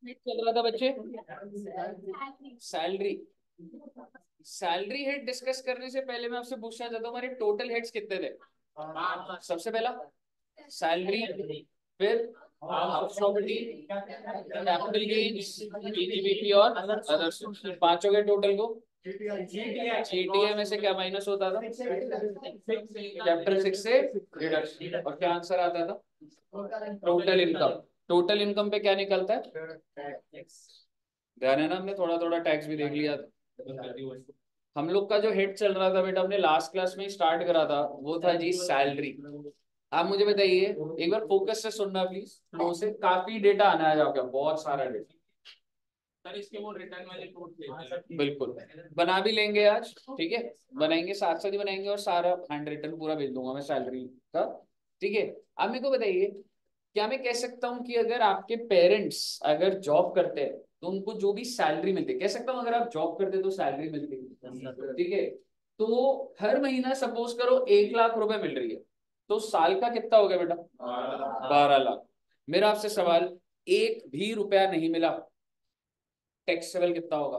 चल रहा था बच्चे, सैलरी। सैलरी हेड डिस्कस करने से पहले मैं आपसे पूछना चाहता हूँ, हमारे टोटल हेड्स कितने थे? सबसे पहला सैलरी, फिर house property, capital gains, PGBP और अदर्स। पांचों के टोटल को जीटीए में से क्या माइनस होता था? चैप्टर 6 से डिडक्शन। और क्या आंसर आता था? Total income. टोटल इनकम पे क्या निकलता है? ध्यान है ना, हमने थोड़ा थोड़ा टैक्स भी देख लिया था। हम लोग का जो हेड चल रहा था बेटा, हमने लास्ट क्लास में ही स्टार्ट करा था, वो था जी सैलरी। आप मुझे बताइए, एक बार फोकस से सुनना प्लीज, फ्लो से, काफी डेटा आना है आपका, बहुत सारा डेटा। सर इसके वो रिटर्न वाले कोड बिल्कुल बना भी लेंगे आज, ठीक है, बनाएंगे, साथ साथ ही बनाएंगे, और सारा हैंड रिटन पूरा भेज दूंगा मैं सैलरी का, ठीक है। आप मेरे को बताइए, क्या मैं कह सकता हूँ कि अगर आपके पेरेंट्स अगर जॉब करते हैं तो उनको जो भी सैलरी मिलती, कह सकता हूँ अगर आप जॉब करते तो सैलरी मिलती, ठीक है, तो हर महीना सपोज करो 1 लाख रुपए मिल रही है, तो साल का कितना हो गया बेटा? 12 लाख। मेरा आपसे सवाल, एक भी रुपया नहीं मिला, टैक्सेबल कितना होगा?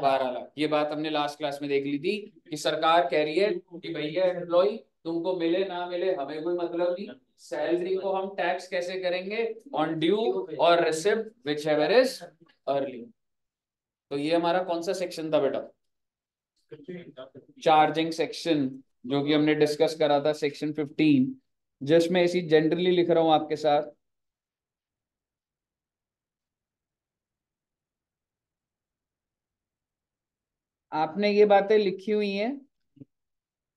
12 लाख। ये बात हमने लास्ट क्लास में देख ली थी कि सरकार कह रही है कि भैया एम्प्लॉय, तुमको मिले ना मिले हमें कोई मतलब नहीं, सैलरी को हम टैक्स कैसे करेंगे? ऑन ड्यू और receipt which ever is early. तो ये हमारा कौन सा सेक्शन था बेटा? चार्जिंग सेक्शन, जो कि हमने डिस्कस करा था, सेक्शन 15। जस्ट मैं इसी जनरली लिख रहा हूं आपके साथ। आपने ये बातें लिखी हुई हैं।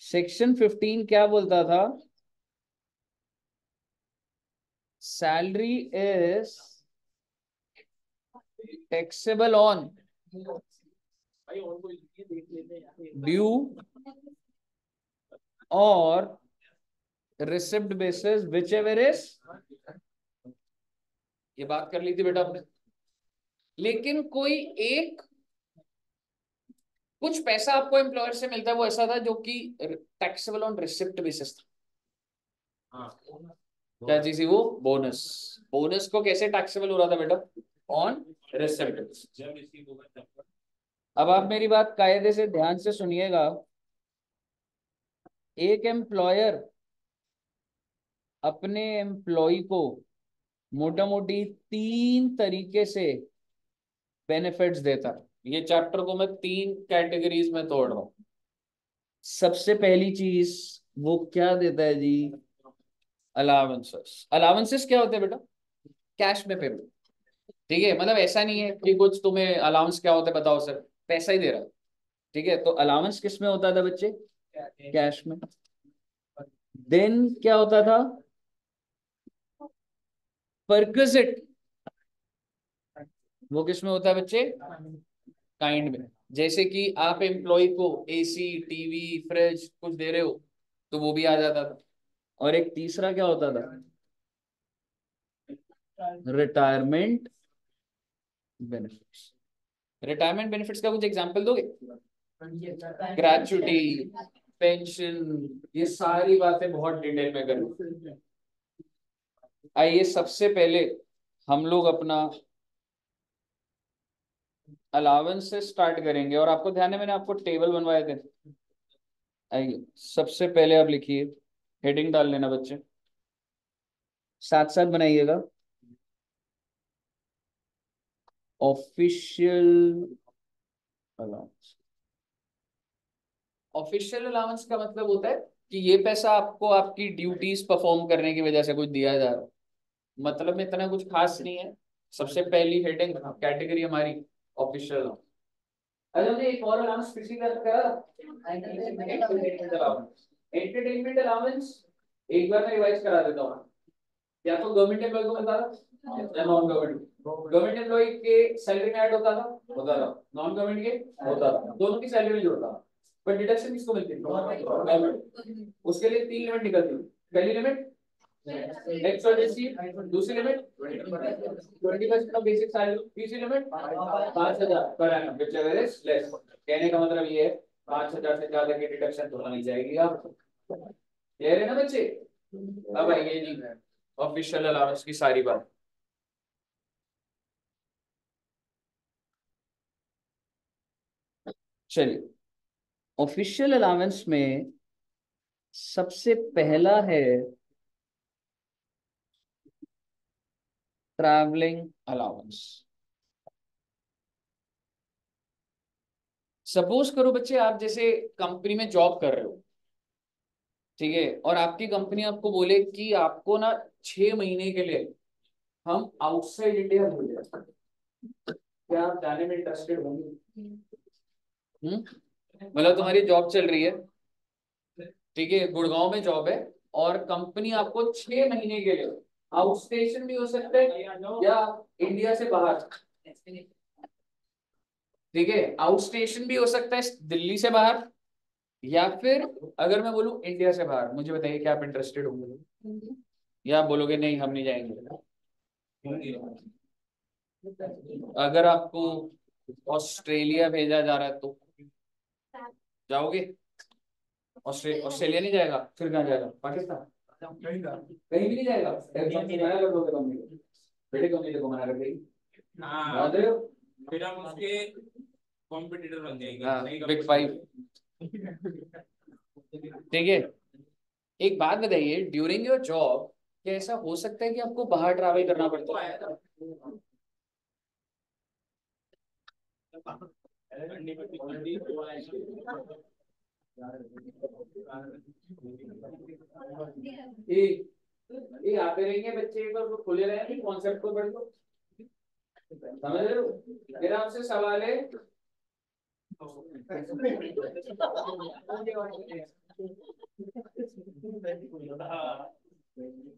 सेक्शन 15 क्या बोलता था? Salary is taxable on due और receipt basis whichever is, ये बात कर ली थी बेटा आपने। लेकिन कोई एक कुछ पैसा आपको एम्प्लॉयर से मिलता है, वो ऐसा था जो कि टैक्सेबल ऑन रिसिप्ट बेसिस था। क्या चीज थी वो? बोनस। बोनस को कैसे टैक्सेबल हो रहा था बेटा? On receipt. अब आप मेरी बात कायदे से ध्यान से सुनिएगा। एक एम्प्लॉयर अपने एम्प्लॉय को मोटा मोटी 3 तरीके से बेनिफिट्स देता है। ये चैप्टर को मैं 3 कैटेगरीज में तोड़ रहा हूं। सबसे पहली चीज वो क्या देता है जी? अलाउंसेस। अलाउंसेस क्या होते हैं बेटा? कैश में पेमेंट, ठीक है, मतलब ऐसा नहीं है कि कुछ तुम्हें अलाउंस क्या होता है बताओ सर, पैसा ही दे रहा है, ठीक है। तो अलाउंस किस में होता था बच्चे? कैश में। देन क्या होता था? परक्विजिट, वो किस में होता है बच्चे? काइंड में। जैसे कि आप एम्प्लॉय को एसी, टीवी, फ्रिज कुछ दे रहे हो, तो वो भी आ जाता था। और एक तीसरा क्या होता था? Retirement benefits. रिटायरमेंट बेनिफिट्स का कुछ एग्जांपल दोगे? ग्रेचुटी, पेंशन, ये सारी बातें बहुत डिटेल में करें। आइए सबसे पहले हम लोग अपना अलावेंस से स्टार्ट करेंगे, और आपको ध्यान है मैंने आपको टेबल बनवाए थे। आइए सबसे पहले आप लिखिए, हेडिंग डाल लेना बच्चे, साथ साथ बनाइएगा। Official allowance. ऑफिशियल अलाउंस का मतलब होता है कि ये पैसा आपको आपकी ड्यूटीज परफॉर्म करने की वजह से कुछ दिया जा रहा है, मतलब में इतना कुछ खास नहीं है। सबसे पहली हेडिंग कैटेगरी हमारी ऑफिशियल अलाउंस। अरे हमने एक और अलाउंस किसी का करा, एंटरटेनमेंट अलाउंस। एंटरटेनमेंट अलाउंस एक बार मैं रिवाइज करा देता हूँ। या तो गवर्नमेंट एम्प्लॉय को मिलता था या नॉन गवर्नमेंट। गवर्नमेंट एम्प्लॉय के सैलरी में ऐड होता था, नॉन गवर्नमेंट के होता था, दोनों की सैलरी में जोड़ता था। पर डिडक्शन किसको मिलती है? गवर्नमेंट। उसके लिए 3 लिमिट निकलती है। पहली लिमिट एक्सोडेंसी, दूसरी लिमिट 20% ऑफ बेसिक सैलरी, तीसरी limit 5,000 per annum which ever is less. कहने का मतलब ये है 5,000 से ज्यादा की डिडक्शन तो नहीं जाएगी आपको। क्लियर है ना बच्चे? अब आइए जी ऑफिशियल अलाउंस की सारी बात। चलिए, ऑफिशियल अलाउंस में सबसे पहला है ट्रैवलिंग अलाउंस। सपोज करो बच्चे, आप जैसे कंपनी में जॉब कर रहे हो, ठीक है, और आपकी कंपनी आपको बोले कि आपको ना 6 महीने के लिए हम आउटसाइड इंडिया भेज रहे हैं, क्या आप जाने में इंटरेस्टेड होंगे? मतलब तुम्हारी जॉब चल रही है, ठीक है, गुड़गांव में जॉब है, और कंपनी आपको 6 महीने के लिए, आउट स्टेशन भी हो सकता है या इंडिया से बाहर, ठीक है, आउट स्टेशन भी हो सकता है दिल्ली से बाहर, या फिर अगर मैं बोलूं इंडिया से बाहर, मुझे बताइए क्या आप इंटरेस्टेड होंगे, या आप बोलोगे नहीं हम नहीं जाएंगे? अगर आपको ऑस्ट्रेलिया भेजा जा रहा है तो जाओगे? ऑस्ट्रेलिया नहीं जाएगा, फिर कहाँ जाएगा? पाकिस्तान? कहीं भी नहीं जाएगा? मना कर दोगे कंपनी को? बेटे कंपनी देखो मना कर देगी। हाँ, फिर हम उसके कॉम्पिटिटर बन जाएंगे। हाँ, बिग फाइव। ठीक है, एक बात बताइए, ड्यूरिंग योर जॉब क्या ऐसा हो सकता है कि आपको बाहर ट्रैवल करना पड़ता है? ये ये आते रहेंगे बच्चे, एक बार वो खुले रहेंगे कॉन्सेप्ट को पढ़ लो, समझ रहे हो? मेरा आपसे सवाल है,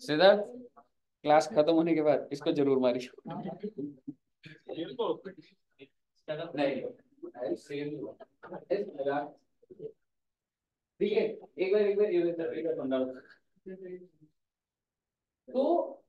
सिद्धार्थ, क्लास खत्म होने के बाद इसको जरूर मारी। नहीं, ठीक है, एक बार समझा। तो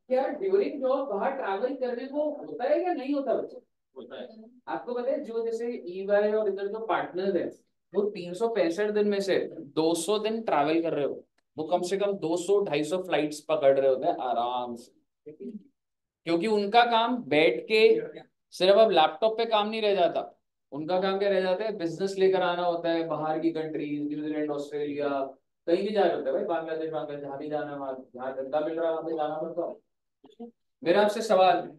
क्या ड्यूरिंग जॉब बाहर ट्रैवल करने को होता है या नहीं होता बच्चे? होता है। आपको पता है जो जैसे ईवाई और इधर जो पार्टनर है, वो 365 दिन में से 200 दिन ट्रैवल कर रहे हो, वो कम से कम 200-250 फ्लाइट्स पकड़ रहे होते हैं आराम से, क्योंकि उनका काम बैठ के सिर्फ अब लैपटॉप पे काम नहीं रह जाता, उनका काम क्या रह जाता है, बिजनेस लेकर आना होता है बाहर की कंट्रीज, न्यूजीलैंड, ऑस्ट्रेलिया, कहीं भी जा रहे होते हैं भाई, बांग्लादेश, बांग्लादेश जहाँ भी जाना है, वहाँ जहाँ धंधा मिल रहा है वहाँ पे जाना पड़ता है। मेरा आपसे सवाल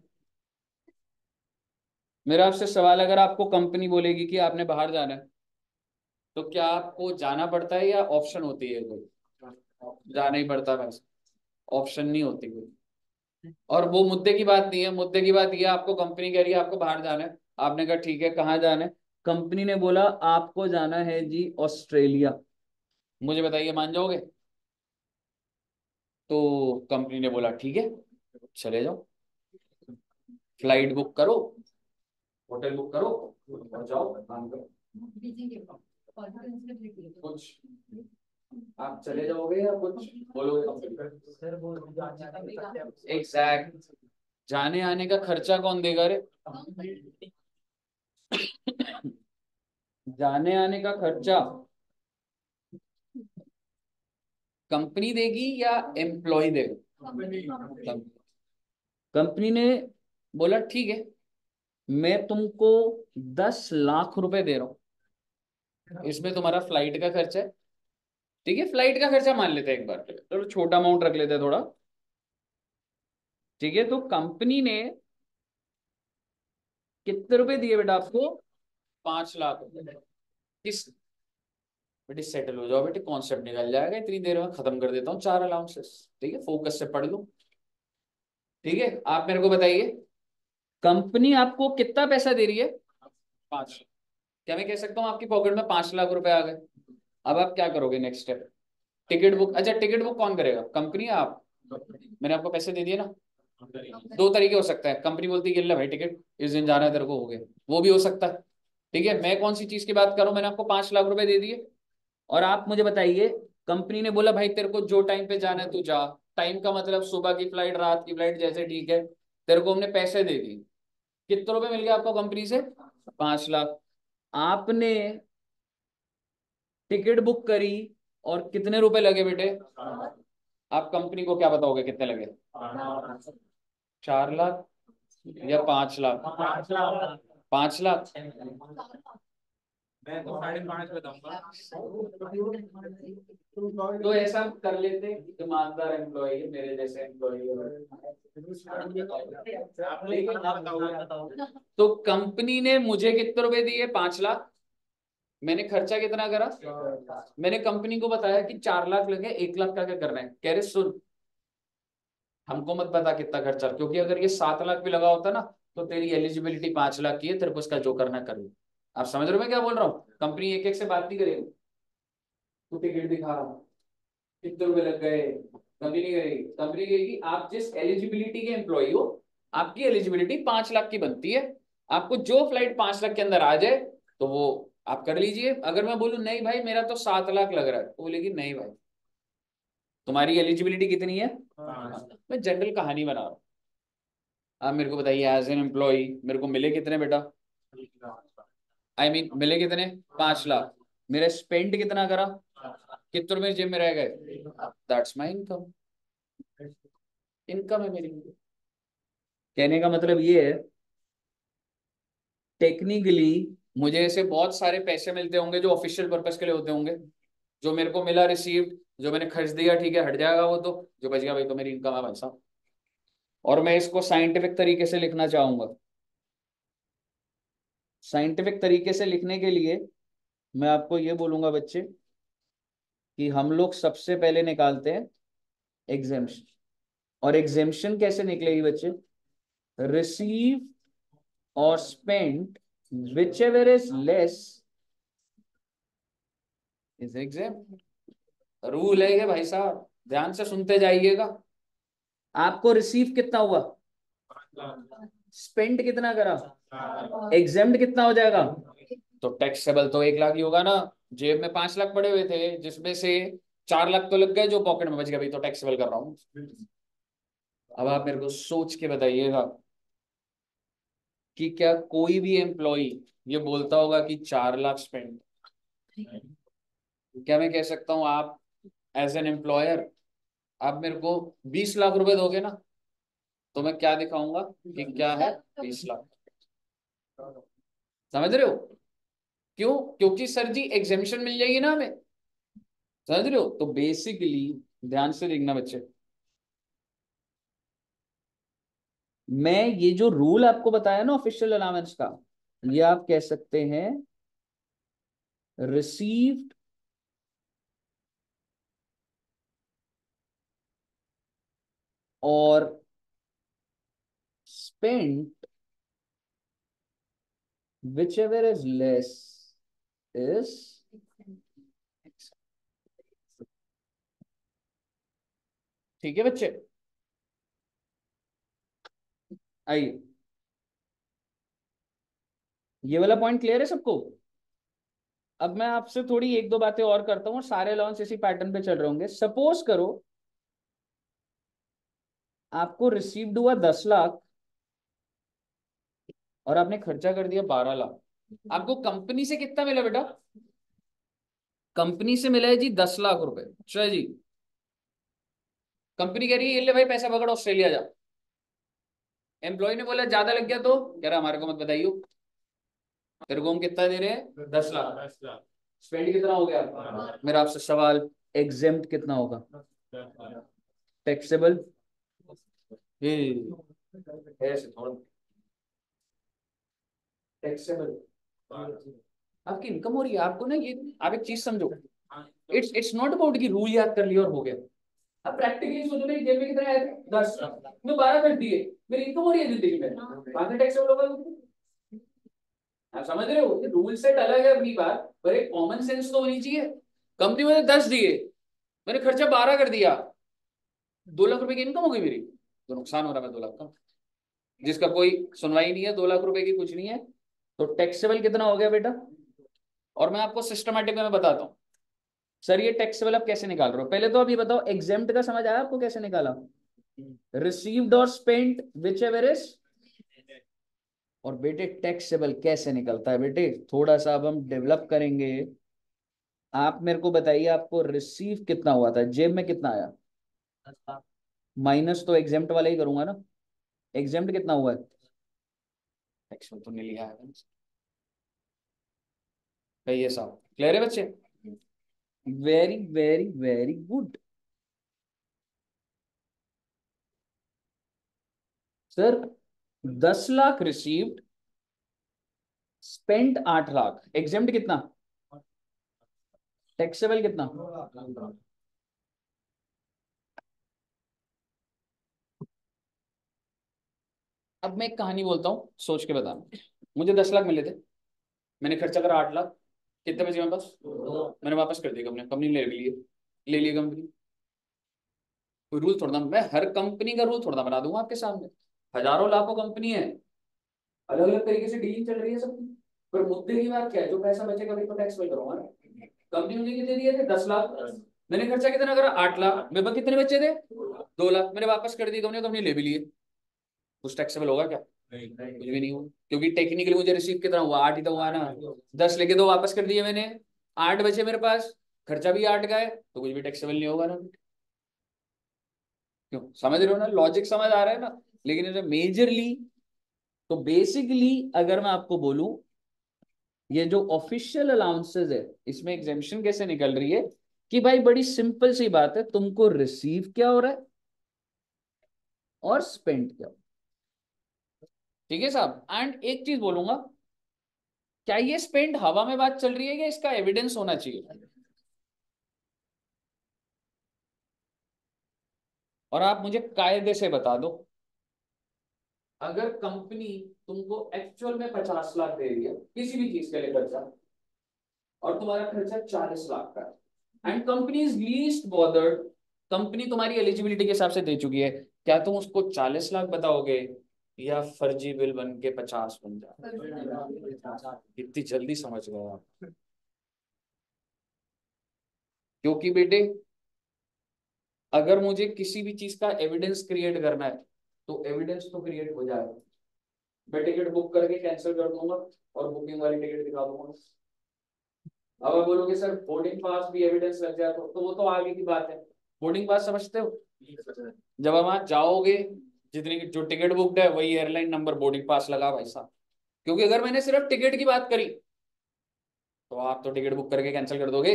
मेरा आपसे सवाल, अगर आपको कंपनी बोलेगी कि आपने बाहर जाना है, तो क्या आपको जाना पड़ता है या ऑप्शन होती है कोई? जाना ही पड़ता है बस, ऑप्शन नहीं होती कोई। और वो मुद्दे की बात नहीं है, मुद्दे की बात ये है, आपको कंपनी कह रही है आपको बाहर जाना है, आपने कहा ठीक है कहाँ जाना है, कंपनी ने बोला आपको जाना है जी ऑस्ट्रेलिया, मुझे बताइए मान जाओगे? तो कंपनी ने बोला ठीक है चले जाओ, फ्लाइट बुक करो, होटल बुक करो और जाओ काम करो, कुछ आप चले जाओगे या कुछ बोलोगे? एग्जैक्ट, जाने आने का खर्चा कौन देगा रे? जाने आने का खर्चा कंपनी देगी या एम्प्लॉय देगा? कंपनी ने बोला ठीक है, मैं तुमको 10 लाख रुपए दे रहा हूँ, इसमें तुम्हारा फ्लाइट का खर्चा है, ठीक है, फ्लाइट का खर्चा मान लेते हैं एक बार, चलो छोटा अमाउंट रख लेते हैं थोड़ा, ठीक है, तो कंपनी ने कितने रुपए दिए बेटा आपको? 5 लाख। किस बेटे सेटल हो जाओ बेटे, कॉन्सेप्ट निकल जाएगा, इतनी देर में खत्म कर देता हूँ 4 अलाउंसेस, ठीक है, फोकस से पढ़ लो, ठीक है, आप मेरे को बताइए कंपनी आपको कितना पैसा दे रही है? 5। क्या मैं कह सकता हूँ आपकी पॉकेट में 5 लाख रुपए आ गए? अब आप क्या करोगे नेक्स्ट स्टेप? टिकट बुक, अच्छा टिकट बुक कौन करेगा, कंपनी या आप? मैंने आपको पैसे दे दिए ना। दो तरीके हो सकता है, कंपनी बोलती है कि ले भाई टिकट, इस दिन जाना है तेरे को, हो गया, वो भी हो सकता है, ठीक है, मैं कौन सी चीज की बात करूं, मैंने आपको 5 लाख रुपए दे दिए, और आप मुझे बताइए, कंपनी ने बोला भाई तेरे को जो टाइम पे जाना है तू जा, टाइम का मतलब सुबह की फ्लाइट, रात की फ्लाइट, जैसे ठीक है, तेरे को हमने पैसे दे दिए, कितने रुपए मिल गए आपको कंपनी से? 5 लाख। आपने टिकट बुक करी और कितने रुपए लगे बेटे? आप कंपनी को क्या बताओगे कितने लगे? 4 लाख या 5 लाख? 5 लाख। मैं तो 5.5 बताऊंगा। तो ऐसा कर लेते हैं, ईमानदार एम्प्लॉय है मेरे जैसे एम्प्लॉय आप लोग बताओ। तो कंपनी ने मुझे कितने रुपए दिए? 5 लाख। मैंने खर्चा कितना करा? मैंने कंपनी को बताया कि 4 लाख लगे, 1 लाख का क्या करना है? कह रहे सुन, हमको मत बता कितना खर्चा, क्योंकि अगर ये 7 लाख भी लगा होता ना तो तेरी एलिजिबिलिटी 5 लाख की है, तेरे को इसका जो करना कर लो। आप समझ रहे हो मैं क्या बोल रहा हूँ? कंपनी एक एक से बात नहीं करेगी, तू टिकट दिखा, कितने रुपए लग गए, कंपनी नहीं करेगी। कंपनी कहेगी आप जिस एलिजिबिलिटी के एम्प्लॉय हो, आपकी एलिजिबिलिटी 5 लाख की बनती है, आपको जो फ्लाइट 5 लाख के अंदर आ जाए तो वो आप कर लीजिए। अगर मैं बोलूं नहीं भाई मेरा तो 7 लाख लग रहा है, तो बोलेगी नहीं भाई तुम्हारी एलिजिबिलिटी कितनी है। मैं जनरल कहानी बना रहा हूँ। आप मेरे को बताइए एज एन एम्प्लॉय मेरे को मिले कितने बेटा? मिले कितने? 5 लाख। मेरा स्पेंड कितना करा? कितने मेरे जेब में रह गए? That's my income. इनकम है मेरी। कहने का मतलब ये है, टेक्निकली मुझे ऐसे बहुत सारे पैसे मिलते होंगे जो ऑफिशियल पर्पस के लिए होते होंगे। जो मेरे को मिला रिसीव्ड, जो मैंने खर्च दिया ठीक है हट जाएगा वो, तो जो बच गया भाई तो मेरी इनकम है भाई साहब। और मैं इसको साइंटिफिक तरीके से लिखना चाहूंगा। साइंटिफिक तरीके से लिखने के लिए मैं आपको ये बोलूंगा बच्चे कि हम लोग सबसे पहले निकालते हैं एग्जेम्पशन। और एग्जेम्पशन कैसे निकलेगी बच्चे? रिसीव और spent which ever is less is exempt. Rule है ये भाई साहब, ध्यान से सुनते जाइएगा। आपको रिसीव कितना हुआ? स्पेंड कितना करा? एग्जेम्प्ट कितना हो जाएगा? तो टैक्सेबल तो 1 लाख ही होगा ना। जेब में 5 लाख पड़े हुए थे जिसमें से 4 लाख तो लग गए, जो पॉकेट में बच गया भाई तो टैक्सेबल कर रहा हूँ। अब आप मेरे को सोच के बताइएगा कि क्या कोई भी एम्प्लॉय ये बोलता होगा कि 4 लाख स्पेंड? क्या मैं कह सकता हूँ आप एज एन एम्प्लॉयर आप मेरे को 20 लाख रुपए दोगे ना, तो मैं क्या दिखाऊंगा कि क्या है 20 लाख। समझ रहे हो? क्यों? क्योंकि सर जी एग्जेम्पशन मिल जाएगी ना हमें। समझ रहे हो? तो बेसिकली ध्यान से देखना बच्चे, मैं ये जो रूल आपको बताया ना ऑफिशियल अलाउंस का, ये आप कह सकते हैं रिसीव्ड और spent which ever is less is. ठीक है बच्चे, आइए ये वाला पॉइंट क्लियर है सबको? अब मैं आपसे थोड़ी एक दो बातें और करता हूँ, सारे अलाउंस इसी पैटर्न पे चल रहे होंगे। सपोज करो आपको रिसीव्ड हुआ 10 लाख और आपने खर्चा कर दिया 12 लाख। आपको कंपनी से कितना मिला बेटा? कंपनी से मिला है जी 10 लाख रुपए। अच्छा जी, कंपनी कह रही है ये ले भाई पैसा पकड़ ऑस्ट्रेलिया जा। एम्प्लॉय ने बोला ज्यादा लग गया, तो कह रहा हमारे को मत बताइयो, तेरे को हम कितना दे रहे हैं? 10 लाख। स्पेंड कितना हो गया? मेरा आपसे सवाल, एग्जेम्प्ट कितना होगा? टैक्सेबल ऐसे थोड़ा टैक्सेबल आपकी इनकम हो रही है। आपको ना ये आप एक चीज समझो, इट्स नॉट अबाउट कि रूल याद कर लिया और हो गया। अब प्रैक्टिकली सोचो ना, जेब में कितने आए थे? 10, मैं 12 कर दिए, मेरी इनकम हो रही है जिंदगी में, बाद में टैक्सेबल होगा। आप समझ रहे हो? रूल सेट अलग है अपनी बात, पर एक कॉमन सेंस तो होनी चाहिए। कंपनी में 10 दिए, मैंने खर्चा 12 कर दिया, 2 लाख रुपए की इनकम हो गई मेरी, तो नुकसान हो रहा है 2 लाख का, जिसका कोई सुनवाई नहीं है, 2 लाख रुपए की कुछ नहीं है। तो टैक्सेबल कितना हो गया बेटा? और मैं आपको सिस्टमैटिक में बताता हूँ। सर ये टैक्सेबल आप कैसे निकाल रहे हो? पहले तो आप ये बताओ एग्जेम्प्ट का समझ आया आपको कैसे निकाला? रिसीव्ड और स्पेंट विच एवर इज। और बेटे टैक्सेबल कैसे निकलता है बेटे? थोड़ा सा अब हम डेवलप करेंगे। आप मेरे को बताइए आपको रिसीव कितना हुआ था, जेब में कितना आया? माइनस तो एग्जेम्प्ट वाला ही करूंगा ना। एग्जेम्प्ट कितना हुआ है? टैक्सेबल तो नहीं लिया है। कहिए साहब, क्लियर है बच्चे? Very very very good sir. 10 lakh received, spent 8 lakh, exempt कितना, टैक्सेबल कितना? अब मैं एक कहानी बोलता हूँ, सोच के बताना। मुझे 10 लाख मिले थे, मैंने खर्चा करा 8 लाख, कितने बचे मेरे पास? मैंने वापस कर दिया, कंपनी कंपनी ले ली, ले ली कंपनी। कोई रूल थोड़ा ना, मैं हर कंपनी का रूल थोड़ा ना बना दूंगा आपके सामने। हजारों लाखों कंपनी है, अलग अलग तरीके से डीलिंग चल रही है सबकी। पर मुद्दे की बात क्या है, जो पैसा बचेगा वही तो टैक्स पे करूंगा ना। कंपनी मुझे कितने दिए थे? 10 लाख। मैंने खर्चा कितना करा? 8 लाख। मेरे पास कितने बचे थे? 2 लाख। मैंने वापस कर दिए कंपनी, कंपनी ले भी लिए। कुछ टैक्सेबल होगा क्या? कुछ भी नहीं हुआ, क्योंकि टेक्निकली मुझे रिसीव कितना हुआ? 8 ही तो हुआ ना। 10 लेके 2 वापस कर दिए मैंने, 8 बचे मेरे पास, खर्चा भी 8 का है, तो कुछ भी टैक्सेबल नहीं होगा ना। क्यों? समझ रहे हो ना, लॉजिक समझ आ रहा है ना? लेकिन मेजरली, तो बेसिकली अगर मैं आपको बोलूं, ये जो ऑफिशियल अलाउंसेस है, इसमें एग्जेम्पशन कैसे निकल रही है कि भाई बड़ी सिंपल सी बात है, तुमको रिसीव क्या हो रहा है और स्पेंड क्या हो। ठीक है साहब, एंड एक चीज बोलूंगा, क्या ये स्पेंड हवा में बात चल रही है या इसका एविडेंस होना चाहिए? और आप मुझे कायदे से बता दो, अगर कंपनी तुमको एक्चुअल में 50 लाख दे रही है किसी भी चीज के लिए खर्चा, और तुम्हारा खर्चा 40 लाख का है, and company is least bothered, company तुम्हारी एलिजिबिलिटी के हिसाब से दे चुकी है, क्या तुम उसको 40 लाख बताओगे या फर्जी बिल बन के 50 बन जाए? इतनी जल्दी समझ गए आप? क्योंकि बेटे, अगर मुझे किसी भी चीज का एविडेंस क्रिएट करना है, तो एविडेंस तो क्रिएट हो जाएगा। मैं टिकट बुक करके कैंसिल कर दूंगा और बुकिंग वाली टिकट दिखा दूंगा। अब आप बोलोगे सर बोर्डिंग पास भी एविडेंस लग जाए तो वो तो आगे की बात है। बोर्डिंग पास समझते हो? जब आप वहां जाओगे, जितनी जो टिकट बुकड है वही एयरलाइन नंबर बोर्डिंग पास लगा भाई साहब। क्योंकि अगर मैंने सिर्फ टिकट की बात करी तो आप तो टिकट बुक करके कैंसिल कर दोगे,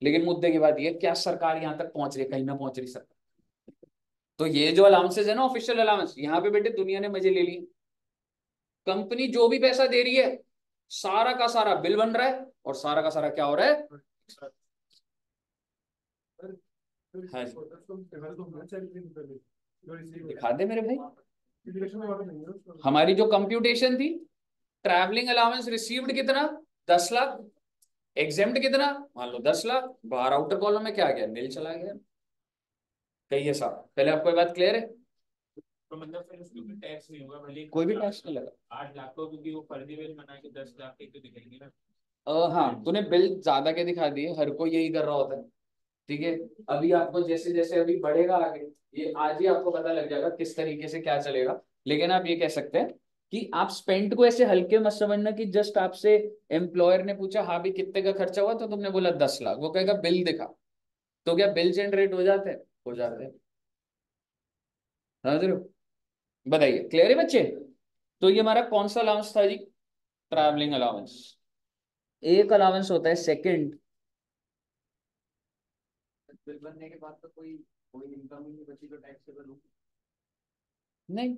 लेकिन मुद्दे की बात ये, क्या सरकार यहाँ तक पहुंच रही है? कहीं ना पहुंच रही सरकार। तो ये जो अलाउंसेस है ना, ऑफिशियल अलाउंस, यहाँ पे बेटे दुनिया ने मजे ले लिए। कंपनी जो भी पैसा दे रही है, सारा का सारा बिल बन रहा है, और सारा का सारा क्या हो रहा है? हाँ जी, दिखा दे मेरे भाई। हमारी जो कंप्यूटेशन थी, ट्रैवलिंग अलाउंस रिसीव्ड कितना? 10 लाख। एग्जेम्प्ट कितना? मान लो 10 लाख। बाहर आउटर कॉलम में क्या आ गया? नील चला गया। कहिए साहब, पहले आपको ये बात क्लियर है? तो मतलब फिर उसके ऊपर टैक्स नहीं होगा भले ही कोई भी टैक्स नहीं लगा। 8 लाख को, क्योंकि वो फर्जी बिल बना के 10 लाख के तो दिखेंगे ना। हाँ, तूने बिल ज्यादा के दिखा दिए, हर कोई यही कर रहा होता है। ठीक है, अभी आपको जैसे जैसे अभी बढ़ेगा आगे, ये आज ही आपको पता लग जाएगा किस तरीके से क्या चलेगा। लेकिन आप ये कह सकते हैं कि आप स्पेंड को ऐसे हल्के मत समझना कि जस्ट आपसे एम्प्लॉयर ने पूछा हाँ भी कितने का खर्चा हुआ, तो तुमने बोला 10 लाख, वो कहेगा बिल दिखा। तो क्या बिल जनरेट हो जाते हैं? हो जाते हैं। समझ रहे हो? बताइए, क्लियर है बच्चे? तो ये हमारा कौन सा अलाउंस था जी? Travelling allowance. एक अलाउंस होता है सेकंड। बिल बनने के बाद तो कोई कोई इनकम ही नहीं बची तो टैक्सेबल हो। नहीं,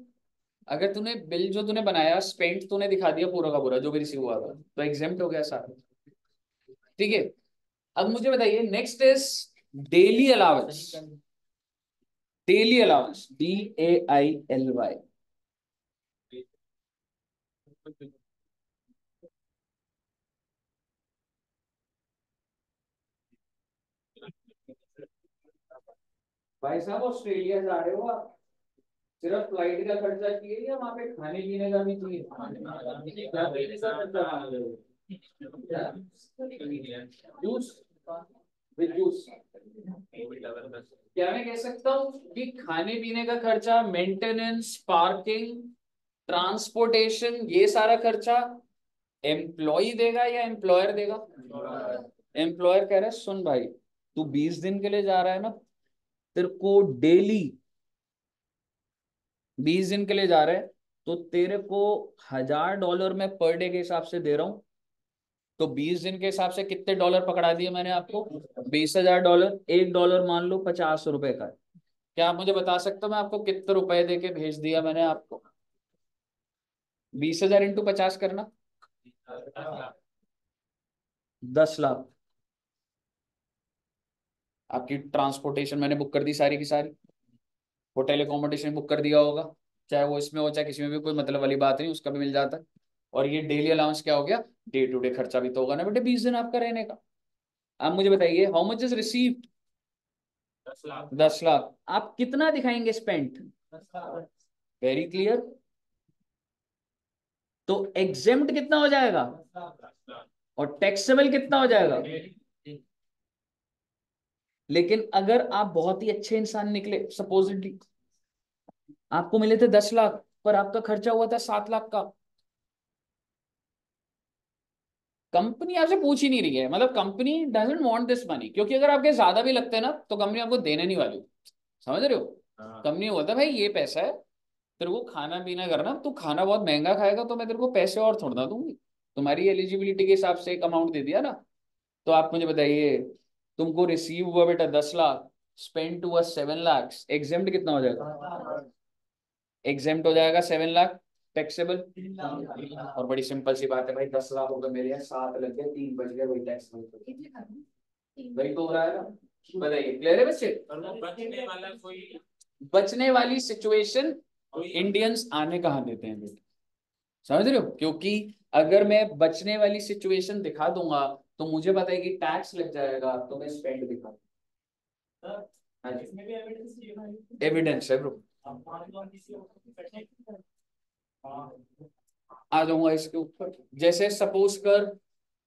अगर तूने बिल जो तूने बनाया, स्पेंट तूने दिखा दिया पूरा का पूरा जो भी रिसीव हुआ था, तो एग्जेम्प्ट हो गया सारा। ठीक है, अब मुझे बताइए, next is daily allowance. Daily allowance, DAILY। भाई साहब, ऑस्ट्रेलिया जा रहे हो आप, सिर्फ फ्लाइट का खर्चा चाहिए या वहां पे खाने पीने का भी चाहिए? क्या खर्चा मांग रहे हो? Juice, with juice. क्या मैं कह सकता हूँ कि खाने पीने का खर्चा, मेंटेनेंस, पार्किंग, ट्रांसपोर्टेशन, ये सारा खर्चा एम्प्लॉय देगा या एम्प्लॉयर देगा? एम्प्लॉयर कह रहा है सुन भाई, तू 20 दिन के लिए जा रहा है ना, तेरे को डेली 20 दिन के लिए जा रहे हैं, तो तेरे को $1000 में पर डे के हिसाब से दे रहा हूं, तो 20 दिन के हिसाब से कितने डॉलर पकड़ा दिए मैंने आपको? $20,000। $1 मान लो ₹50 का है। क्या आप मुझे बता सकते हो मैं आपको कितने रुपए दे के भेज दिया मैंने आपको? 20,000 इंटू 50 करना, 10 लाख। आपकी ट्रांसपोर्टेशन मैंने बुक कर दी सारी की सारी, होटल एकोमोडेशन बुक कर दिया होगा, चाहे वो इसमें हो चाहे किसी में भी, कोई मतलब वाली बात नहीं, उसका भी मिल जाता है। और ये डेली अलाउंस क्या हो गया? डे टू डे खर्चा भी तो होगा ना बेटे 20 दिन आपका रहने का। आप मुझे बताइए how much is received? 10 lakh. आप कितना दिखाएंगे स्पेंट? Very clear. तो एग्जेम्प्ट कितना हो जाएगा और टैक्सेबल कितना हो जाएगा? लेकिन अगर आप बहुत ही अच्छे इंसान निकले, सपोजिटली आपको मिले थे 10 लाख पर आपका खर्चा हुआ था 7 लाख का, कंपनी आपसे पूछ ही नहीं रही है, मतलब company doesn't want this money, क्योंकि अगर आपके ज्यादा भी लगते हैं ना तो कंपनी आपको देने नहीं वाली। समझ रहे हो? कंपनी बोलता है भाई ये पैसा है, तेरे को खाना पीना करना, तू खाना बहुत महंगा खाएगा तो मैं तेरे को पैसे और थोड़ा ना दूंगी, तुम्हारी एलिजिबिलिटी के हिसाब से एक अमाउंट दे दिया ना। तो आप मुझे बताइए, तुमको रिसीव हुआ बेटा 10 लाख, स्पेंड हुआ 7 लाख, एग्जेम्प्ट कितना हो जाएगा? एग्जेम्प्ट हो जाएगा 7 लाख, टैक्सेबल। और बड़ी सिंपल सी बात है भाई, 10 लाख हो गए मेरे यहाँ, 7 लग गए, 3 बच गए, वही टैक्स वही तो हो रहा है ना। बताइए क्लियर है बच्चे? बचने वाली सिचुएशन इंडियंस आने कहाँ देते हैं बेटे? समझ रहे हो? क्योंकि अगर मैं बचने वाली सिचुएशन दिखा दूंगा तो मुझे पता है कि टैक्स लग जाएगा, तो मैं स्पेंड दिखा। एविडेंस है ब्रो। आ जाऊंगा इसके ऊपर, जैसे सपोज कर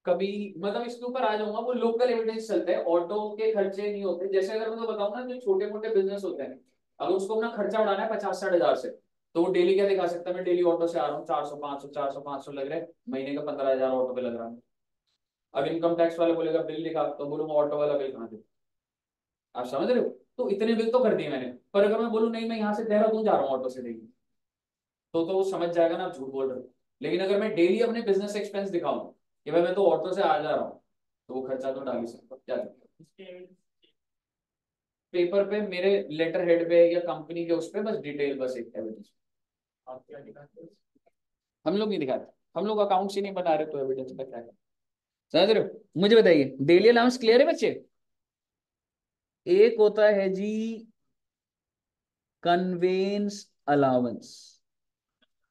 कभी, मतलब इसके ऊपर आ जाऊंगा, वो लोकल एविडेंस चलते हैं, ऑटो के खर्चे नहीं होते। जैसे अगर मैं तो बताऊं ना, जो छोटे मोटे बिजनेस होते हैं, अगर उसको अपना खर्चा बढ़ाना है 50-60 हजार से, तो वो डेली क्या दिखा सकता है? मैं डेली ऑटो से आ रहा हूँ, 400 500 लग रहे हैं, महीने का 15,000 ऑटो पे लग रहा है। अब इनकम टैक्स वाला बोलेगा बिल दिखा, तो बोलूंगा ऑटो वाला बिल कहाँ दे? आप समझ रहे हो? तो इतने बिल तो कर दिए मैंने, पर अगर मैं बोलूँ नहीं मैं यहाँ से देहरादून जा रहा हूँ ऑटो से देखिए, तो वो समझ जाएगा ना आप झूठ बोल रहे हो। लेकिन अगर मैं डेली अपने बिजनेस एक्सपेंस दिखाऊं कि भाई मैं तो ऑटो से आ जा रहा हूँ, तो वो खर्चा तो डाल ही सकता हूं। क्या पेपर पे मेरे लेटर हेड पे या कंपनी के उस पे बस डिटेल, बस एक एविडेंस। हम लोग नहीं दिखाते, हम लोग अकाउंट्स ही नहीं बना रहे, तो एविडेंस पे क्या करें? समझ रहे हो? मुझे बताइए डेली अलाउंस क्लियर है बच्चे? एक होता है जी कन्वेंस अलाउंस,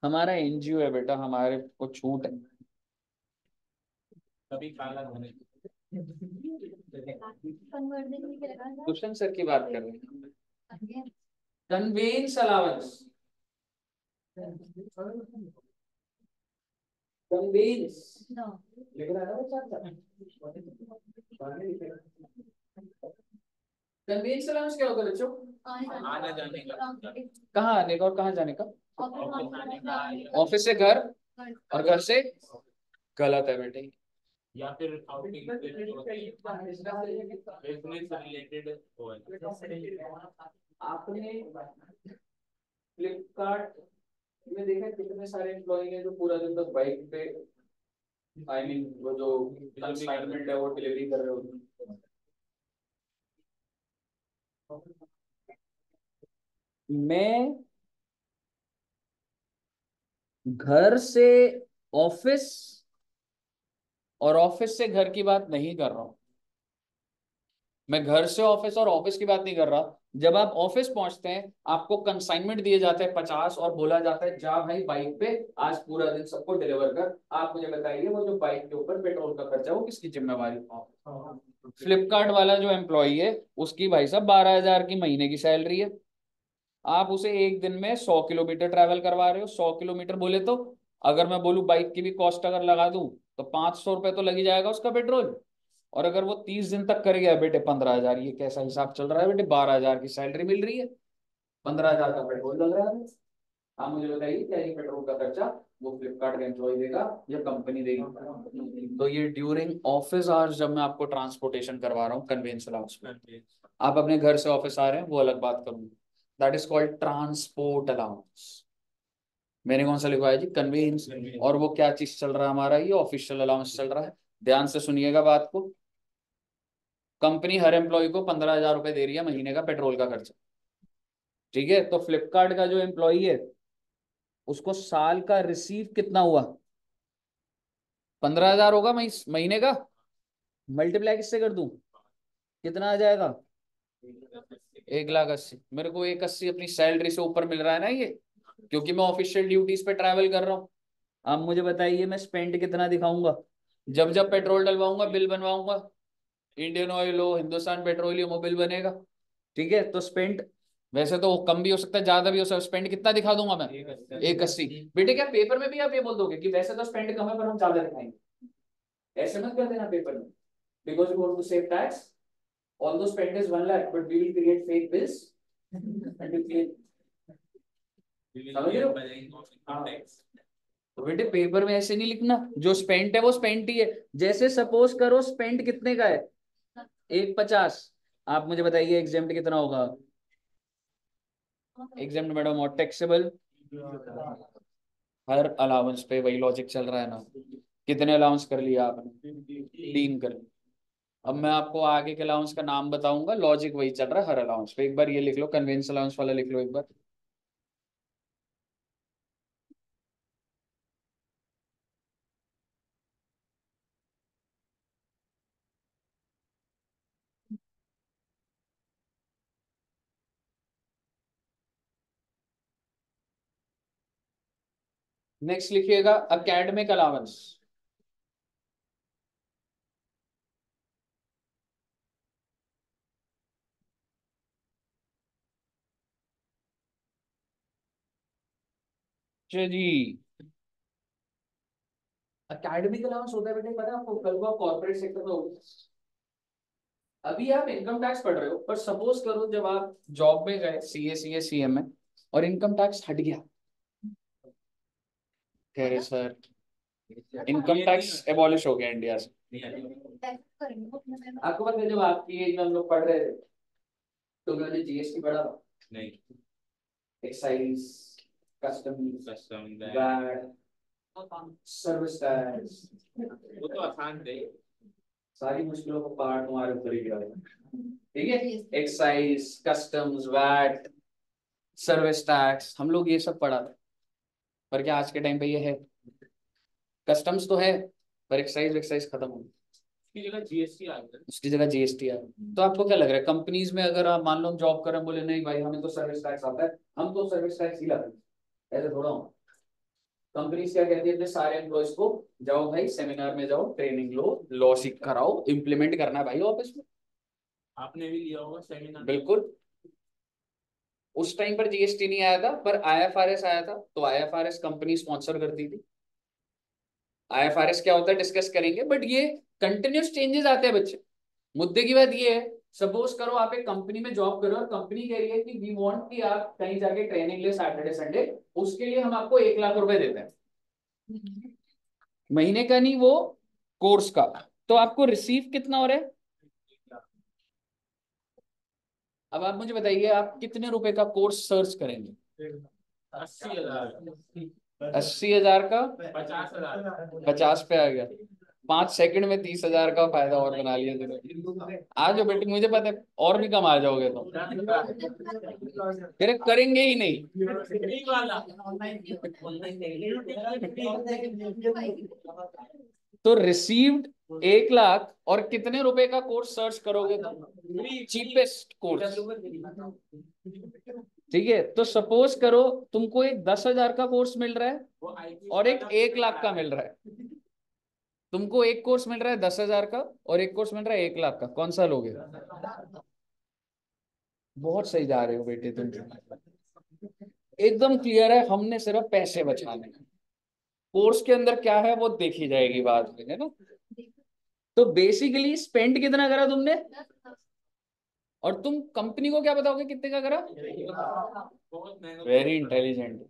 हमारा एनजीओ है बेटा, हमारे को छूट है। कभी काला होने कुशन सर की बात कर रहे हैं। कन्वेंस अलाउंस, कन्वेंस लिख रहा है ना, कन्वेंस अलाउंस क्या होगा बच्चों? आने जाने का। कहाँ आने का और कहाँ जाने का? ऑफिस से घर और घर से, गलत है बेटे। या फिर आउटिंग बिजनेस रिलेटेड हो। आपने फ्लिपकार्ट में देखा कितने सारे एम्प्लॉई हैं जो पूरा दिन तक बाइक पे, आई मीन वो जो कंसाइनमेंट है वो डिलीवरी कर रहे होते हैं। मैं घर से ऑफिस और ऑफिस से घर की बात नहीं कर रहा हूं, मैं घर से ऑफिस और ऑफिस की बात नहीं कर रहा। जब आप ऑफिस पहुंचते हैं आपको कंसाइनमेंट दिए जाते हैं 50 और बोला जाता है जा भाई बाइक पे आज पूरा दिन सबको डिलीवर कर। आप मुझे बताइए वो जो बाइक के ऊपर पेट्रोल का खर्चा वो किसकी जिम्मेवारी? फ्लिपकार्ट वाला जो एम्प्लॉई है उसकी भाई साहब 12,000 की महीने की सैलरी है, आप उसे एक दिन में 100 किलोमीटर ट्रैवल करवा रहे हो। 100 किलोमीटर बोले तो अगर मैं बोलूँ बाइक की भी कॉस्ट अगर लगा दूं तो 500 रुपये तो लग ही जाएगा उसका पेट्रोल। और अगर वो 30 दिन तक कर गया बेटे 15,000, ये कैसा हिसाब चल रहा है बेटे? 12,000 की सैलरी मिल रही है, 15,000 का पेट्रोल लग रहा है। आप मुझे बताइए क्या ये पेट्रोल का खर्चा वो फ्लिपकार्ट का एम्प्लॉय देगा या कंपनी देगी? तो ये ड्यूरिंग ऑफिस आवर्स जब मैं आपको ट्रांसपोर्टेशन करवा रहा हूँ कन्वेंस अलाउंस में, आप अपने घर से ऑफिस आ रहे हैं वो अलग बात करूंगी, that is called transport allowance. मैंने कौन सा लिखवाया जी? कन्वेंस। और वो क्या चीज चल रहा है हमारा? ये ऑफिशियल अलाउंस चल रहा है, ध्यान से सुनिएगा बात को। कंपनी हर एम्प्लॉय को 15,000 रुपए दे रही है महीने का पेट्रोल का खर्चा। ठीक है, तो फ्लिपकार्ट का जो एम्प्लॉय है उसको साल का रिसीव कितना हुआ? 15,000 होगा महीने का। मल्टीप्लाई किससे कर दूं? कितना आ जाएगा? 1,80,000। मेरे को 1,80,000 अपनी सैलरी से ऊपर मिल रहा है ना ये, क्योंकि मैं ऑफिशियल ड्यूटीज पे ट्रैवल कर रहा हूँ। अब मुझे बताइए मैं स्पेंड कितना दिखाऊंगा? जब जब पेट्रोल डलवाऊंगा बिल बनवाऊंगा, इंडियन ऑयल हो, हिंदुस्तान पेट्रोलियम हो, बिल बनेगा। ठीक है, तो स्पेंड वैसे तो कम भी हो सकता है, ज्यादा भी हो सकता है। स्पेंड कितना दिखा दूंगा मैं? 1,80,000। बेटे क्या पेपर में भी आप ये बोल दोगे कि वैसे तो स्पेंड कम है पर हम ज्यादा दिखाएंगे? ऐसे मत कर देना पेपर में, because you want to save tax. Although spend is 1 lakh, but we will create fake bills and we create. समझ रहे हो? हाँ। तो बेटे पेपर में ऐसे नहीं लिखना, जो स्पेंट है वो स्पेंट ही है। जैसे सपोज करो स्पेंट कितने का है? 1,50,000। आप मुझे बताइए एग्जेम्प्ट कितना होगा? एग्जेम्प्ट मैडम और टैक्सेबल हर अलाउंस पे वही लॉजिक चल रहा है ना। कितने अलाउंस कर लिया आपने? 3 कर लिया। अब मैं आपको आगे के अलाउंस का नाम बताऊंगा, लॉजिक वही चल रहा है हर अलाउंस पे। एक बार ये लिख लो, कन्वेंस अलाउंस वाला लिख लो एक बार। नेक्स्ट लिखिएगा एकेडमिक अलाउंस। जी, एकेडमिक अलाउंस होता है बेटे, पता है आपको? कल को आप कॉर्पोरेट सेक्टर में हो, अभी आप इनकम टैक्स पढ़ रहे हो, पर सपोज करो जब आप जॉब में गए CA CA CM में और इनकम टैक्स हट गया, कह रहे सर इनकम टैक्स एबॉलिश हो गया इंडिया से। आपको पता है जब आपकी एज में हम लोग पढ़ रहे थे तो मैंने GST पढ़ा था? नहीं। Excise, custom, VAT, service tax, वो तो आसान थे। सारी मुश्किलों को पार तुम्हारे ऊपर ही गिरा है। ठीक है, excise, customs, VAT, service tax, हम लोग ये सब पढ़ा था। पर क्या आज के टाइम पे ये है? कस्टम्स तो है पर एक्साइज एक्साइज खत्म हो गई, उसकी जगह GST आ गया। उसकी जगह GST आ गया। तो आपको क्या लग रहा है कंपनीज में अगर आप मान लो जॉब कर रहे हैं, बोले नहीं भाई हमें तो सर्विस टैक्स आता है, हम तो सर्विस टैक्स ही लगाते हैं, ऐसे थोड़ा हो। कंपनीज क्या कहती है अपने सारे एम्प्लॉयज को, जाओ भाई सेमिनार में जाओ, ट्रेनिंग लो, लॉ सीख कर आओ, इम्प्लीमेंट करना है भाई ऑफिस में। आपने भी लिया होगा सेमिनार? बिल्कुल। उस टाइम पर GST नहीं आया था पर IFRS आया था, तो IFRS कंपनी स्पॉन्सर करती थी। IFRS क्या होता है डिस्कस करेंगे, बट ये कंटिन्यूस चेंजेस आते हैं बच्चे। मुद्दे की बात ये है, सपोज करो आप एक कंपनी में जॉब करो और कंपनी कह रही है कि वी वांट कि आप कहीं जाके ट्रेनिंग ले सैटरडे संडे, उसके लिए हम आपको 1,00,000 रुपए देते हैं महीने का, नहीं वो कोर्स का। तो आपको रिसीव कितना हो रहा है? अब आप मुझे बताइए आप कितने रुपए का कोर्स सर्च करेंगे? 80,000। 80,000 का 50,000। 50 पे आ गया। 5 सेकंड में 30,000 का फायदा और बना लिया तुमने। आ जाओ बेटी, मुझे पता है और भी कम आ जाओगे तो। फिर करेंगे ही नहीं। तो रिसीव्ड 1,00,000 और कितने रुपए का कोर्स सर्च करोगे तो? Cheapest course. ठीक है, तो सपोज करो तुमको एक 10,000 का कोर्स मिल रहा है और एक 1,00,000 का मिल रहा है। तुमको एक कोर्स मिल रहा है 10,000 का और एक कोर्स मिल रहा है 1,00,000 का, कौन सा लोगे? बहुत सही जा रहे हो बेटे तुम, एकदम क्लियर है। हमने सिर्फ पैसे बचाने हैं, कोर्स के अंदर क्या है वो देखी जाएगी बाद में, है ना। तो बेसिकली स्पेंड कितना करा तुमने, और तुम कंपनी को क्या बताओगे कितने का करा? Very intelligent.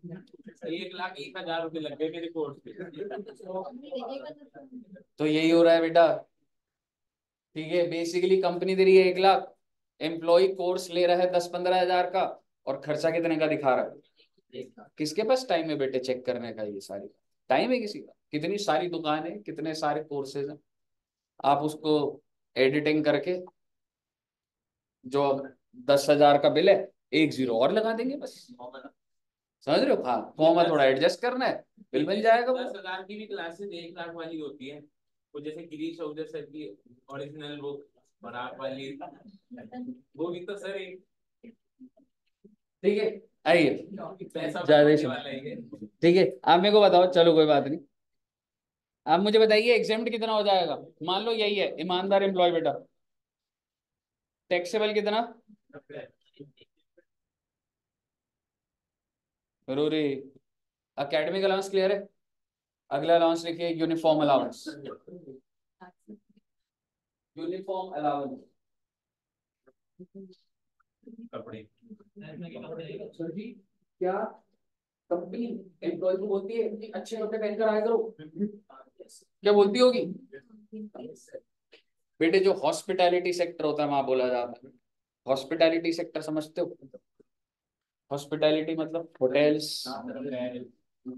1,01,000 रुपए लग गए मेरे कोर्स पे। तो यही हो रहा है बेटा। ठीक है, बेसिकली कंपनी दे रही है 1,00,000, एम्प्लॉय कोर्स ले रहा है 10-15 हजार का, और खर्चा कितने का दिखा रहा है? किसके पास टाइम है बेटे चेक करने का? ये सारी टाइम है किसी का? कितनी सारी दुकान है, कितने सारे कोर्सेज हैं। आप उसको एडिटिंग करके जो 10,000 का बिल है, एक जीरो और लगा देंगे बस। समझ रहे हो? हाँ, कॉमा थोड़ा एडजस्ट करना है, बिल मिल जाएगा। 10,000 की भी क्लासेस 1 लाख वाली होती है, वो जैसे गिरीश चौधरी सर की ओरिजिनल वो बरात वाली, वो भी तो सर एक ठीक है, आइए पैसा ज्यादा बनाने ही वाला ही है। ठीक है, आप मेरे को बताओ, चलो कोई बात नहीं। आप मुझे बताइए एग्जाम्प्ट कितना हो जाएगा। मान लो यही है ईमानदार एम्प्लॉय बेटा, टैक्सेबल कितना? जरूरी। अकेडमिक अलाउंस क्लियर है? अगला अलाउंस लिखिए यूनिफॉर्म अलाउंस। यूनिफॉर्म अलाउंस कपड़े सर जी, क्या कंपनी एम्प्लॉय को बोलती है कि अच्छे कपड़े पहनकर आया करो? क्या बोलती होगी? बेटे जो हॉस्पिटैलिटी सेक्टर होता है वहां बोला जाता है। हॉस्पिटैलिटी सेक्टर समझते हो? हॉस्पिटैलिटी मतलब होटल्स,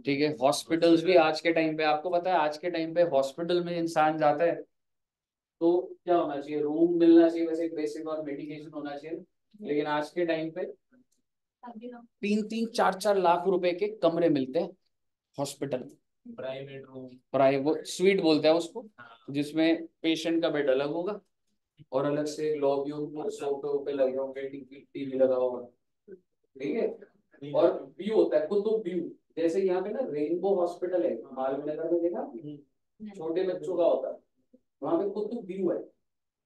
ठीक है। हॉस्पिटल्स भी आज के टाइम पे, आपको पता है आज के टाइम पे हॉस्पिटल में इंसान जाता है तो क्या होना चाहिए? रूम मिलना चाहिए वैसे, बेसिक और मेडिकेशन होना चाहिए। लेकिन आज के टाइम पे 3-3, 4-4 लाख रुपए के कमरे मिलते हैं हॉस्पिटल में। प्राइवेट रूम, प्राइवेट स्वीट बोलते हैं उसको, जिसमें पेशेंट का बेड अलग होगा और अलग से लॉबी होगी, सोफे पे लगे होंगे, टीवी लगा होगा, ठीक है। और व्यू होता है, कुतुब व्यू। जैसे यहाँ पे ना रेनबो हॉस्पिटल है मालवीय नगर में, देखा? छोटे बच्चों का होता है, वहां पे कुतुब व्यू है।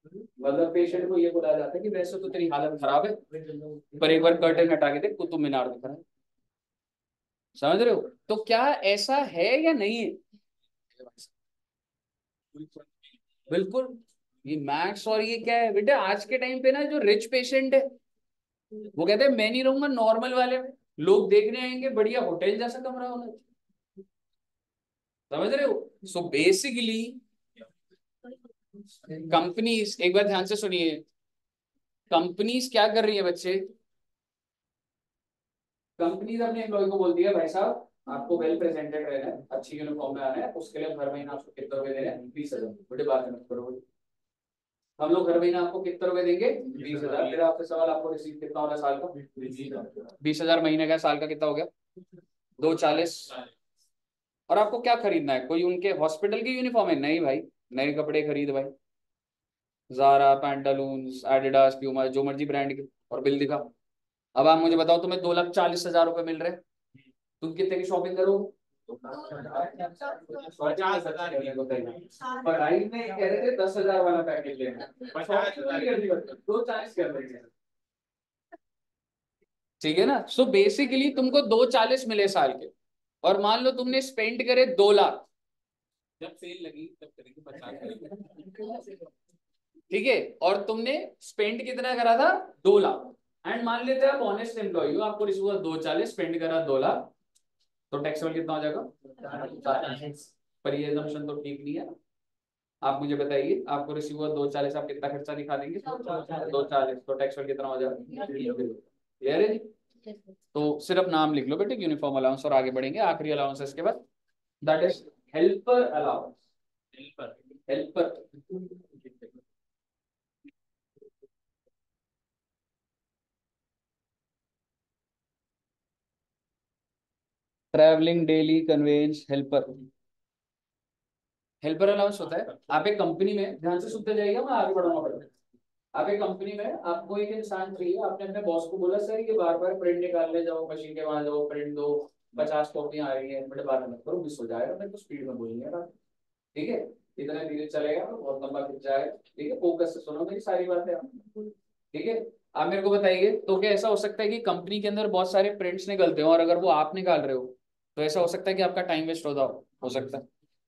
मतलब पेशेंट को ये बोला जाता है कि वैसे तो तेरी हालत खराब है, पर एक बार कर्टेन हटा के देख, कुतुब मीनार दिख रहा है। समझ रहे हो? तो क्या ऐसा है या नहीं है? बिल्कुल। ये मैक्स और ये क्या है बेटा, आज के टाइम पे ना जो रिच पेशेंट है वो कहते हैं मैं नहीं रहूंगा नॉर्मल वाले में, लोग देखने आएंगे, बढ़िया होटल जैसा कमरा होना चाहिए। समझ रहे हो? सो बेसिकली कंपनीज, एक बार ध्यान से सुनिए, कंपनीज क्या कर रही है बच्चे? कंपनीज अपने एम्प्लॉय को बोलती है भाई साहब आपको वेल प्रेजेंटेड रहना है, अच्छी यूनिफॉर्म में आना है, उसके लिए हर महीना आपको कितने रुपए दे रहे हैं? 20,000। बड़ी बात मत करो, हम लोग हर महीना आपको कितने रुपए देंगे? 20,000। फिर आपसे सवाल, आपको रिसीव कितना होगा साल का? 20,000 महीने का, साल का कितना हो गया? 240। और आपको क्या खरीदना है? कोई उनके हॉस्पिटल की यूनिफॉर्म है? नहीं भाई, नए कपड़े खरीद भाई, जारा, पैंटालून्स, एडिडास, प्यूमा, जो मर्जी ब्रांड के, और बिल दिखा। अब आप मुझे बताओ, तुम्हें 2,40,000 रुपए मिल रहे हैं, तुम कितने की शॉपिंग करोगे? 50,000 पढ़ाई में कह रहे थे 10,000 वाला पैकेज लेना, 240 कर देंगे। ठीक है ना? सो बेसिकली तुमको 240 मिले साल के, और मान लो तुमने स्पेंड करे 2 लाख, जब सेल लगी तब करेंगे 50। ठीक है, और तुमने स्पेंड कितना करा था? 2 लाख। एंड मान लेते हैं आप ऑनेस्ट एम्प्लॉय हो, आपको रिसीव हुआ 240, स्पेंड करा 2 लाख, तो टैक्सेबल कितना हो जाएगा? पर ये assumption तो ठीक नहीं है। आप मुझे बताइए, आपको रिसीव हुआ 240, आप कितना खर्चा दिखा देंगे? 240, तो टैक्सेबल कितना हो जाएगा? क्लियर है जी? तो सिर्फ नाम लिख लो बेटे, यूनिफॉर्म अलाउंस, और आगे बढ़ेंगे आखिरी अलाउंस इसके बाद, that is helper allowance. Helper travelling daily conveyance helper. Helper allowance होता है, आप एक कंपनी में, ध्यान से सुनते जाइएगा, मैं आगे बढ़ूंगा पढ़ने। आप एक कंपनी में, आपको एक इंसान चाहिए, आपने अपने बॉस को बोला सर ये बार बार प्रिंट निकालने जाओ, मशीन के वहां जाओ, प्रिंट दो, 50 कॉपियां आ रही है, बड़े बात मत करो, मिस हो जाएगा, मेरे को स्पीड में बोलिए बात, ठीक है? इतना धीरे चलेगा तो बहुत लंबा खिंच जाएगा, ठीक है? फोकस से सुनो मेरी सारी बातें आप, ठीक है? आप मेरे को बताइए, तो क्या ऐसा हो सकता है कि कंपनी के अंदर बहुत सारे प्रिंट्स निकलते हो, और अगर वो आप निकाल रहे हो तो ऐसा हो सकता है कि आपका टाइम वेस्ट हो सकता है,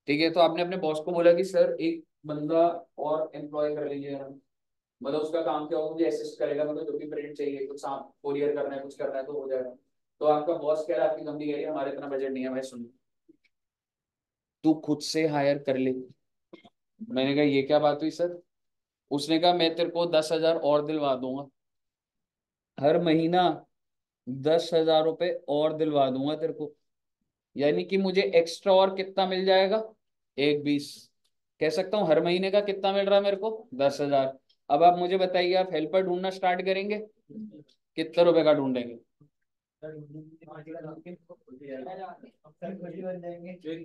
ठीक है? तो आपने अपने बॉस को बोला कि सर एक बंदा और एम्प्लॉय कर लीजिए, मतलब उसका काम क्या होगा, मुझे असिस्ट करेगा, मतलब जो भी प्रिंट चाहिए, कुछ कोरियर करना है, कुछ करना है तो हो जाएगा। तो आपका बॉस कह रहा है, आपकी कंपनी कह रही है हमारे इतना बजट नहीं है भाई, सुन तू खुद से हायर कर ले। मैंने कहा ये क्या बात हुई सर? उसने कहा मैं तेरे को 10,000 और दिलवा दूंगा, हर महीना 10,000 रुपए और दिलवा दूंगा तेरे को, यानी कि मुझे एक्स्ट्रा और कितना मिल जाएगा? 1,20। कह सकता हूँ हर महीने का कितना मिल रहा है मेरे को, 10,000। अब आप मुझे बताइए, आप हेल्पर ढूंढना स्टार्ट करेंगे, कितने रुपए का ढूंढेंगे? 1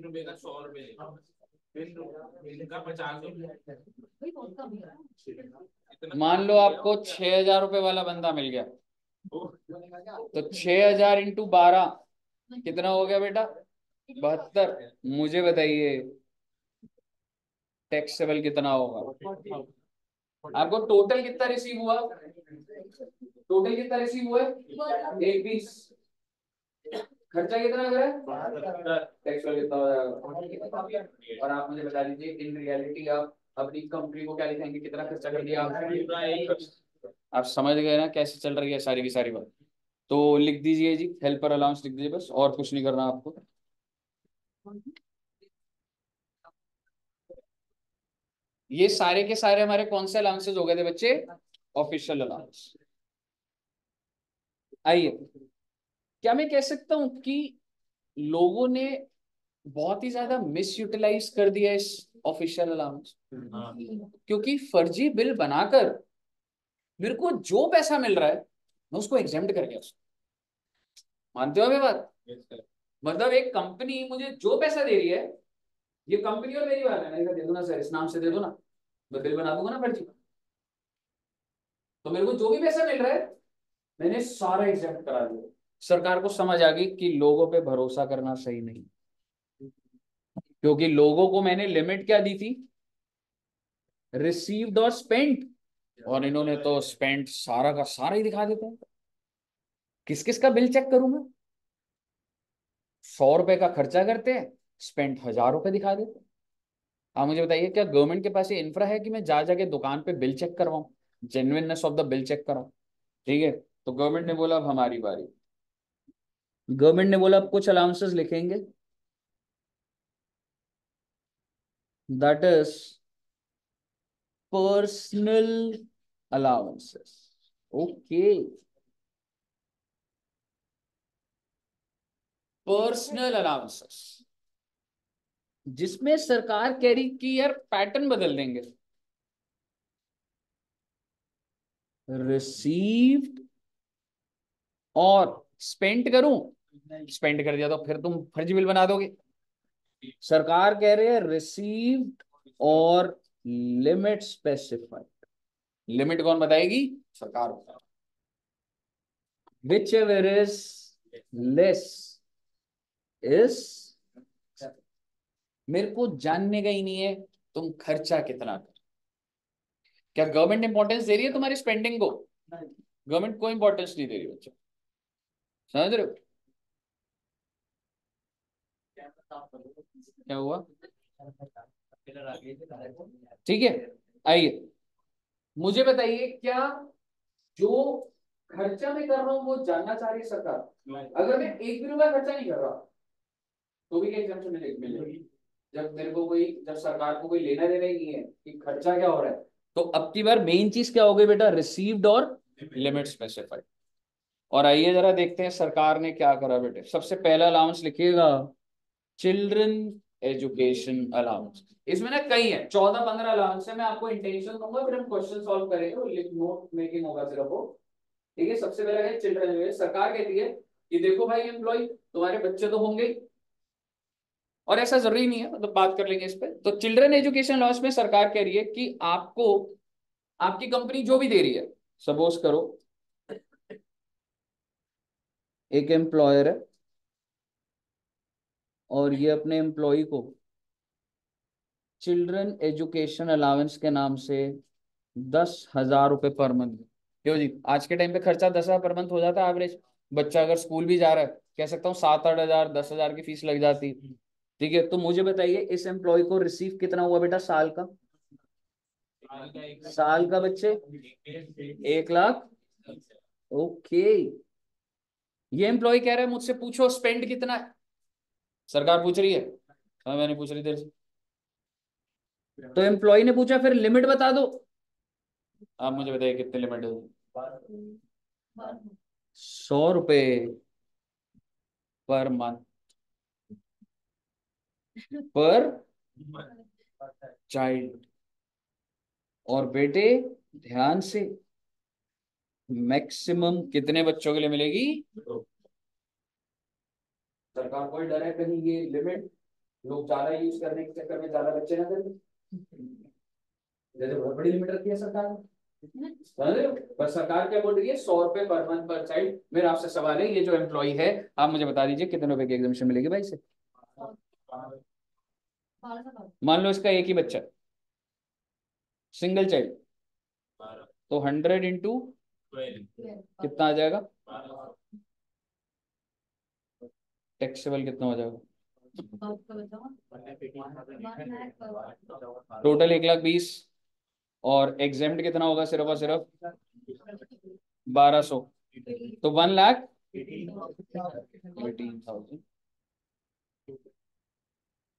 रुपए का 100 रुपए, 50 रुपए, मान लो आपको 6,000 रुपए वाला बंदा मिल गया, तो 6,000 × 12 कितना हो गया बेटा? 72। मुझे बताइए टैक्सेबल कितना होगा? आपको टोटल कितना रिसीव हुआ? टोटल कितना रिसीव हुआ है? 21। खर्चा कितना कर है? टैक्सेबल कितना हो जाएगा? और आप मुझे बता दीजिए इन रियलिटी आप अपनी कंपनी को क्या लिखेंगे, कितना खर्चा कर दिया आपने? आप समझ गए ना कैसे चल रही है सारी की सारी बात? तो लिख दीजिए जी, हेल्पर अलाउंस लिख दीजिए, बस और कुछ नहीं करना आपको। ये सारे के सारे हमारे कौन से अलाउंसेस हो गए थे बच्चे? Official allowance. आइए, क्या मैं कह सकता हूं कि लोगों ने बहुत ही ज्यादा मिस यूटिलाइज कर दिया इस ऑफिशियल अलाउंस, क्योंकि फर्जी बिल बनाकर मेरे को जो पैसा मिल रहा है मैं उसको एग्जेम्प्ट कर गया उसको। मानते हो ये बात? मतलब एक कंपनी मुझे जो पैसा दे रही है, ये कंपनी और मेरी बात है, मैंने कहा दे दो ना सर, इस नाम से दे दो ना, मैं बिल बना दूंगा ना फर्जी। तो मेरे को जो भी पैसा मिल रहा है मैंने सारा एग्जेम्प्ट करा दिया। सरकार को समझ आ गई कि लोगों पे भरोसा करना सही नहीं, क्योंकि लोगों को मैंने लिमिट क्या दी थी? रिसीव्ड और स्पेंट। और इन्होंने तो स्पेंट सारा का सारा ही दिखा देते हैं। किस किस का बिल चेक करूं मैं? 100 रुपए का खर्चा करते हैं, स्पेंट 1,000 रुपए दिखा देते हैं। आप मुझे बताइए, क्या गवर्नमेंट के पास ये इंफ्रा है कि मैं जा जाके दुकान पे बिल चेक करवाऊं, genuineness of the bill check कराऊं? ठीक है, तो गवर्नमेंट ने बोला अब हमारी बारी। गवर्नमेंट ने बोला अब कुछ अलाउंसेस लिखेंगे, that is personal allowances. Okay, personal allowances, जिसमें सरकार कह रही कि यार पैटर्न बदल देंगे। रिसीव्ड और स्पेंड करूं, स्पेंड कर दिया तो फिर तुम फर्जी बिल बना दोगे। सरकार कह रही है रिसीव्ड और लिमिट स्पेसिफाइड। लिमिट कौन बताएगी? सरकार बताएगी। Which ever is less is, मेरे को जानने का ही नहीं है तुम खर्चा कितना कर। क्या गवर्नमेंट इंपॉर्टेंस दे रही है तुम्हारी स्पेंडिंग को? गवर्नमेंट कोई इंपॉर्टेंस नहीं दे रही बच्चों, समझ रहे हो? क्या हुआ? ठीक है, आइए मुझे बताइए, क्या जो खर्चा मैं कर रहा हूं वो जानना चाह रही है सरकार? अगर मैं 1 भी रुपया खर्चा नहीं कर रहा तो भी क्या एग्जाम्पशन मिलेगी? जब मेरे को कोई, जब सरकार को कोई लेना देना ही नहीं है कि खर्चा क्या हो रहा है, तो अब की बार मेन चीज क्या हो गई बेटा? रिसीव्ड और लिमिट स्पेसिफाइड। और आइए जरा देखते हैं सरकार ने क्या करा बेटे। सबसे पहला अलाउंस लिखिएगा, चिल्ड्रन एजुकेशन अलाउंस। इसमें ना कई है, 14-15 अलाउंस है। मैं आपको इंटेंशन दूंगा, फिर हम क्वेश्चन सॉल्व करेंगे, नोट मेकिंग होगा सिर्फ वो। ठीक है, सबसे पहला है चिल्ड्रन एजुकेशन। सरकार कहती है कि देखो भाई एम्प्लॉय, तुम्हारे बच्चे तो होंगे ही, और ऐसा जरूरी नहीं है, मतलब बात कर लेंगे इस पे। तो चिल्ड्रन एजुकेशन लॉस में सरकार कह रही है कि आपको आपकी कंपनी जो भी दे रही है, सपोज करो एक एम्प्लॉयर है और ये अपने एम्प्लॉय को चिल्ड्रन एजुकेशन अलाउंस के नाम से 10,000 रुपए पर मंथ। क्यों जी, आज के टाइम पे खर्चा 10,000 पर मंथ हो जाता है एवरेज। बच्चा अगर स्कूल भी जा रहा है, कह सकता हूँ 7-8 हजार 10,000 की फीस लग जाती। ठीक है, तो मुझे बताइए इस एम्प्लॉय को रिसीव कितना हुआ बेटा साल का? साल का बच्चे 1 लाख। ओके, ये एम्प्लॉय कह रहा है मुझसे पूछो स्पेंड कितना है। सरकार पूछ रही है, हाँ मैंने पूछ रही तेरे से। तो एम्प्लॉय ने पूछा फिर लिमिट बता दो। आप मुझे बताइए कितने लिमिट है? 100 रुपए पर मंथ, पर चाइल्ड। और बेटे ध्यान से, मैक्सिमम कितने बच्चों के लिए मिलेगी? सरकार को डर है कहीं ये लिमिट लोग ज्यादा यूज करने के चक्कर में ज्यादा बच्चे ना करें। जैसे बहुत बड़ी लिमिट रखी है सरकार ने, समझ रहे हो? पर सरकार क्या बोल रही है? 100 रुपए पर मंथ पर चाइल्ड। मेरा आपसे सवाल है, ये जो एम्प्लॉय है, आप मुझे बता दीजिए कितने रुपए की एग्जामिशन मिलेगी भाई से? मान लो इसका एक ही बच्चा, सिंगल चाइल्ड, तो 100 × कितना आ जाएगा? टैक्सेबल कितना हो जाएगा? टोटल 1,20,000 और एग्जेम्प्ट कितना होगा? सिर्फ और सिर्फ 1,200, तो 1,18,000।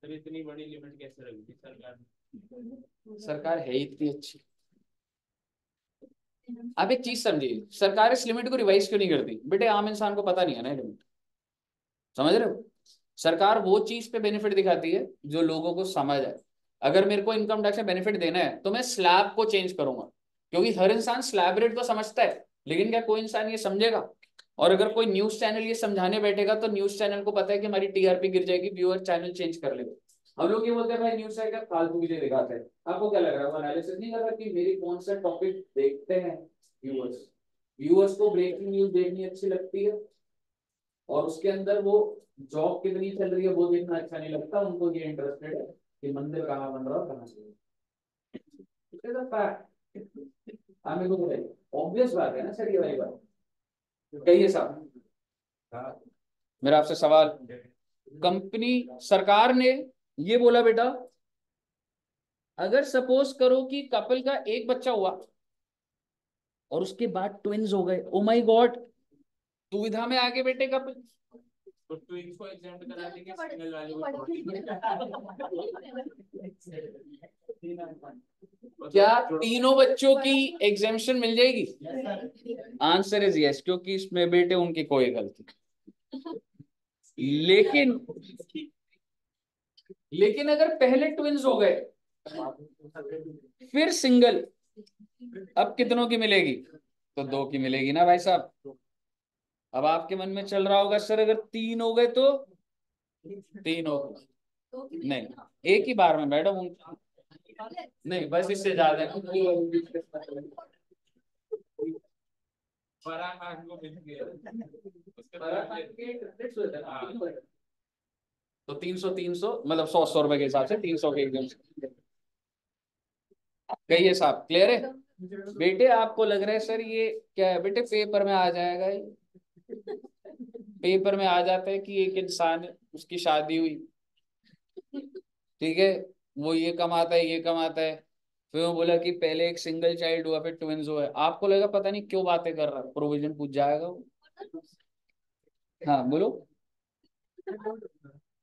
इतनी बड़ी लिमिट कैसे रखी सरकार ने? सरकार है इतनी अच्छी। आप एक चीज समझिए, सरकार इस लिमिट को रिवाइज क्यों नहीं करती? बेटे आम इंसान को पता नहीं है ना लिमिट, समझ रहे हो? सरकार वो चीज पे बेनिफिट दिखाती है जो लोगों को समझ आए। अगर मेरे को इनकम टैक्स में बेनिफिट देना है तो मैं स्लैब को चेंज करूंगा, क्योंकि हर इंसान स्लैब रेट तो समझता है, लेकिन क्या कोई इंसान ये समझेगा? और अगर कोई न्यूज चैनल ये समझाने बैठेगा तो न्यूज चैनल को पता है कि हमारी टीआरपी गिर जाएगी, व्यूअर चैनल चेंज कर लेगा। हम लोग ये बोलते हैं भाई न्यूज चैनल फालतू वीडियो दिखाते हैं। आपको क्या लग रहा है वो एनालिसिस नहीं कर रहा कि मेरी कौन सा टॉपिक देखते हैं व्यूअर्स? व्यूअर्स को ब्रेकिंग न्यूज देखनी अच्छी लगती है, और उसके अंदर वो जॉब कितनी चल रही है वो देखना अच्छा नहीं लगता। उनको ये इंटरेस्टेड है कि मंदिर कहाँ बन रहा है, कहाँ से। हमें को ऑब्वियस बात है ना सर, ये वाली बात। कहिए साहब, मेरा आपसे सवाल, कंपनी सरकार ने ये बोला बेटा, अगर सपोज करो कि कपल का एक बच्चा हुआ और उसके बाद ट्विंस हो गए, ओ माय गॉड, दुविधा में आगे बेटे कपल, तो ट्विंस को एग्जाम्प्ट करा देंगे, सिंगल वाले को क्या तीनों बच्चों की एग्जेम्पशन मिल जाएगी? आंसर इज यस, क्योंकि इसमें बेटे उनकी कोई गलती। लेकिन लेकिन अगर पहले ट्विंस हो गए फिर सिंगल, अब कितनों की मिलेगी? तो 2 की मिलेगी ना भाई साहब। अब आपके मन में चल रहा होगा सर अगर 3 हो गए तो 3 हो गए, नहीं, एक ही बार में मैडम नहीं, बस इससे ज्यादा तो 300 मतलब 100 रुपए के हिसाब से 300 के एकदम। कहिए साहब, क्लियर है? बेटे आपको लग रहा है सर ये क्या है? बेटे पेपर में आ जाएगा ये, पेपर में आ जाता है कि एक इंसान, उसकी शादी हुई, ठीक है, वो ये कमाता है ये कमाता है, फिर वो बोला कि पहले एक सिंगल चाइल्ड हुआ फिर ट्विंस हुआ है। आपको लगा पता नहीं क्यों बातें कर रहा है, प्रोविजन पूछ जाएगा वो। हाँ बोलो,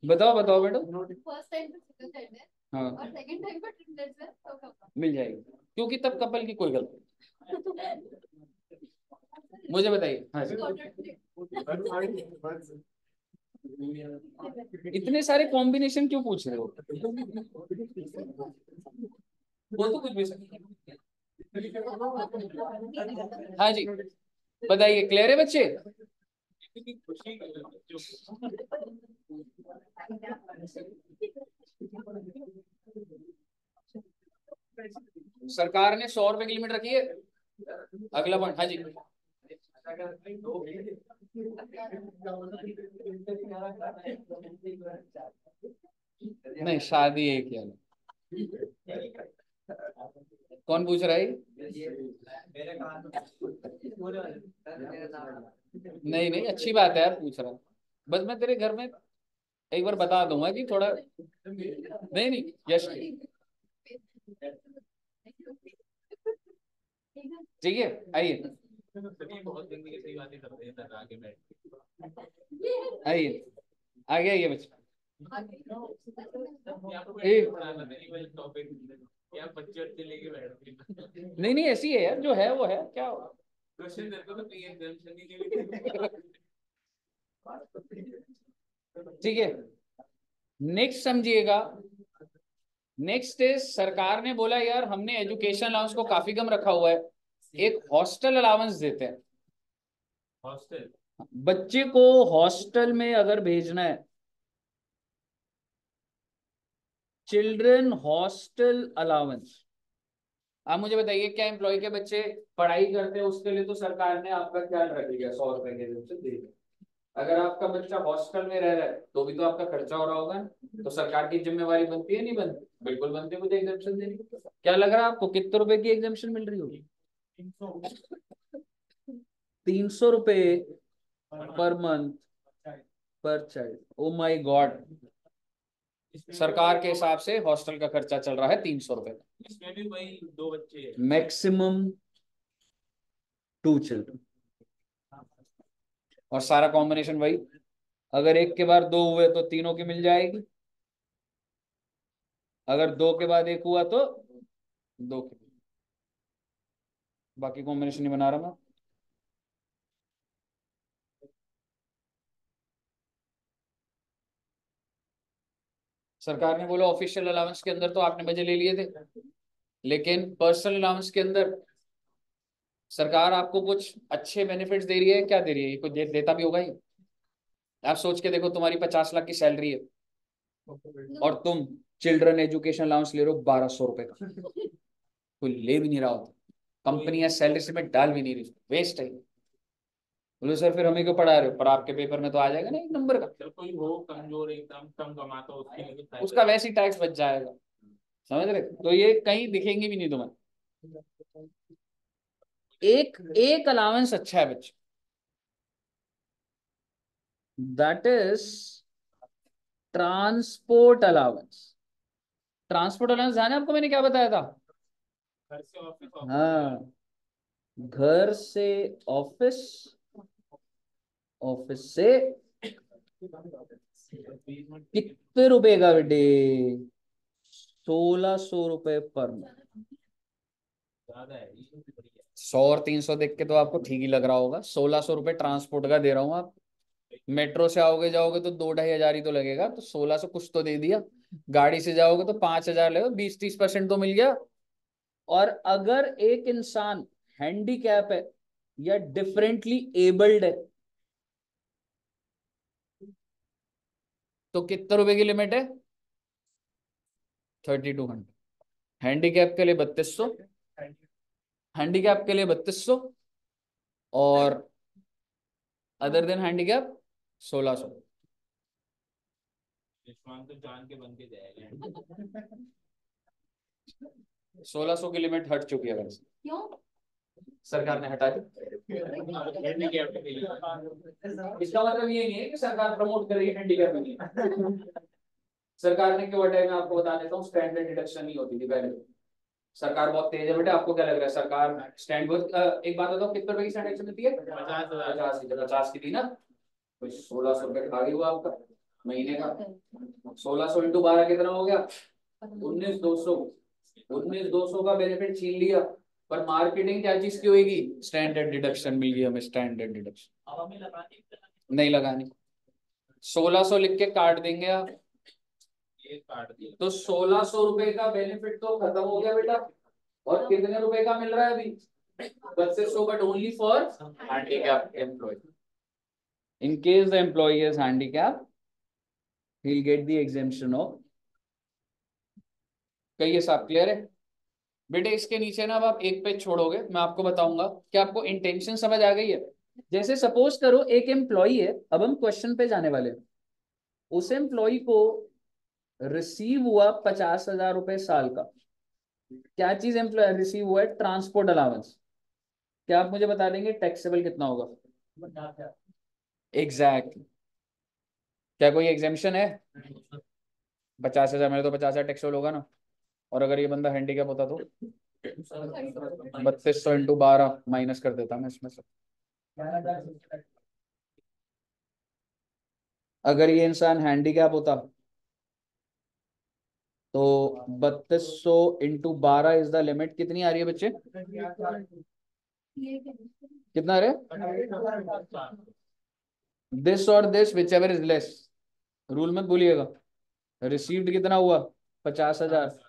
बताओ बताओ मैडम। फर्स्ट टाइम पे सिंगल चाइल्ड है हाँ और सेकंड टाइम पे ट्रिपलेट्स है तो कब? मिल जाएगी, क्योंकि तब कपल की कोई गलती। मुझे बताइए। हाँ जी, इतने सारे कॉम्बिनेशन क्यों पूछ रहे हो? वो तो कुछ भी सकते हैं। हाँ जी बताइए, क्लियर है बच्चे? सरकार ने 100 रुपए की लिमिट रखी है। अगला पॉइंट, हाँ जी। नहीं, शादी एक ही है। कौन पूछ रहा है? नहीं नहीं, अच्छी बात है यार पूछ रहा है। बस मैं तेरे घर में एक बार बता दूंगा कि थोड़ा, नहीं नहीं, यश ठीक है, आइए बहुत जिंदगी सही बातें करते हैं आगे बैठ आइए, आगे आइए बच्चे। टॉपिक क्या बच्चे बच्चे लेके बैठते? नहीं नहीं, ऐसी है यार, जो है वो है, क्या क्वेश्चन तेरे को तो एग्जाम्पशन ही नहीं ठीक है। नेक्स्ट समझिएगा, नेक्स्ट इज सरकार ने बोला यार हमने एजुकेशन अलाउंस को काफी कम रखा हुआ है, एक हॉस्टल अलाउंस देते हैं। हॉस्टल? बच्चे को हॉस्टल में अगर भेजना है, चिल्ड्रन हॉस्टल अलाउंस। आप मुझे बताइए क्या एम्प्लॉय के बच्चे पढ़ाई करते हैं उसके लिए तो सरकार ने आपका ख्याल रख लिया, 100 रुपए के हिसाब से दे दिया। अगर आपका बच्चा हॉस्टल में रह रहा है तो भी तो आपका खर्चा हो रहा होगा ना, तो सरकार की जिम्मेवारी बनती है नहीं बनती? बिल्कुल बनती है मुझे एग्जाम्पशन देने की। क्या लग रहा है आपको कितने रुपए की एग्जाम्पशन मिल रही होगी? 300 रुपए पर मंथ पर चाइल्ड। ओ माई गॉड, सरकार के हिसाब से हॉस्टल का खर्चा चल रहा है 300 रुपए। इसमें भी वही 2 बच्चे, मैक्सिमम 2 चिल्ड्रन, और सारा कॉम्बिनेशन वही, अगर एक के बाद 2 हुए तो तीनों की मिल जाएगी, अगर 2 के बाद 1 हुआ तो 2 की। बाकी कॉम्बिनेशन नहीं बना रहा मैं। सरकार ने बोला ऑफिशियल अलाउंस के अंदर तो आपने मजे ले लिए थे, लेकिन पर्सनल अलाउंस के अंदर सरकार आपको कुछ अच्छे बेनिफिट्स दे रही है। क्या दे रही है? ये कुछ देता भी होगा ही। आप सोच के देखो, तुम्हारी 50 लाख की सैलरी है और तुम चिल्ड्रन एजुकेशन अलाउंस ले रहे हो 1200 रुपए का। कोई ले भी नहीं रहा होता, कंपनी या सैलरी से में डाल भी नहीं रही, वेस्ट है। बोले सर फिर हमें क्यों पढ़ा रहे हो? पर आपके पेपर में तो आ जाएगा ना 1 नंबर का। चल कोई हो कमजोर एकदम कम कमाता हो उसके लिए भी उसका वैसे ही टैक्स बच जाएगा, समझ रहे? तो ये कहीं दिखेंगे भी नहीं तुम्हें। एक एक अलाउंस अच्छा है बच्चे, that is transport allowance. Transport allowance ध्यान है आपको मैंने क्या बताया था? घर से ऑफिस, हाँ, घर से ऑफिस, ऑफिस से कितने रुपए का बेटे? 1600 रुपए पर मंथ। ज्यादा है। 100 और 300 देख के तो आपको ठीक ही लग रहा होगा, 1600 रुपए ट्रांसपोर्ट का दे रहा हूँ। आप मेट्रो से आओगे जाओगे तो 2-2.5 हजार ही तो लगेगा, तो 1600 कुछ तो दे दिया। गाड़ी से जाओगे तो 5 हजार लगेगा, 20-30% तो मिल गया। और अगर एक इंसान हैंडीकैप है या डिफरेंटली एबल्ड है तो कितने रुपए की लिमिट है? 3200। हैंडीकैप के लिए 3200, हैंडीकैप के लिए 3200, और अदर देन हैंडीकैप 1600। तो जान के बन के जाएगा। 1600 की लिमिट हट चुकी है वैसे, क्यों? सरकार ने हटा दी। इसका मतलब ये नहीं है कि सरकार प्रमोट कर रही है हैंडीकैप में। सरकार ने क्यों हटाई मैं आपको बता देता हूँ। स्टैंडर्ड डिडक्शन नहीं होती थी पहले। सरकार बहुत तेज है बेटा, आपको क्या लग रहा है? सरकार स्टैंड एक बात बताओ, कितने रुपए की स्टैंड एक्शन देती है? 50,000। 50 की थी ना, तो 1600 रुपए खा गई हुआ आपका महीने का। 1600 × 12 कितना हो गया? 19,200। 19,200 का बेनिफिट छीन लिया, पर मार्केटिंग क्या चीज की होगी? स्टैंडर्ड डिडक्शन मिल गई हमें, स्टैंडर्ड डिडक्शन नहीं लगानी। 1600 लिख के काट देंगे आप, ये काट दिया तो 1600 रुपए का बेनिफिट तो खत्म हो गया बेटा। और कितने रुपए का मिल रहा है अभी? 3200, but only for handicapped employee. In case the employee is handicapped, he'll get the exemption of। कहिए साहब, क्लियर है बेटे? इसके नीचे ना अब आप एक पेज छोड़ोगे, मैं आपको बताऊंगा कि आपको इंटेंशन समझ आ गई है। जैसे सपोज करो एक एम्प्लॉई है, अब हम क्वेश्चन पे जाने वाले हैं। उस एम्प्लॉई को रिसीव हुआ 50,000 रुपए साल का। क्या चीज एम्प्लॉय रिसीव हुआ है? Transport allowance. क्या आप मुझे बता देंगे टैक्सेबल कितना होगा? एग्जैक्ट। क्या कोई एग्जेम्पशन है? 50,000 मेरे तो 50,000 टैक्सेबल होगा ना। और अगर ये बंदा हैंडीकैप होता तो 3200 × 12 माइनस कर देता मैं इसमें से। अगर ये इंसान हैंडीकैप होता तो 3200 × 12 इज द लिमिट। कितनी आ रही है बच्चे? कितना आ रहा है? दिस और this which ever is less. Rule मत भूलिएगा। रिसीव्ड कितना हुआ? 50,000।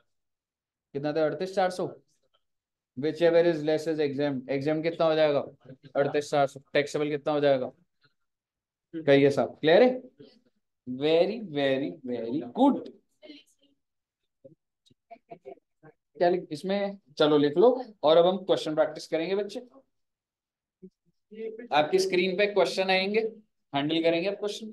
कितना था? 38,400। Which ever is less is exam. Exam कितना हो जाएगा? 38,400। टैक्सेबल कितना हो जाएगा? कहिए साहब, क्लियर है? Very very very good. क्या इसमें, चलो लिख लो। और अब हम क्वेश्चन प्रैक्टिस करेंगे बच्चे। आपकी स्क्रीन पे क्वेश्चन आएंगे, हैंडल करेंगे आप क्वेश्चन।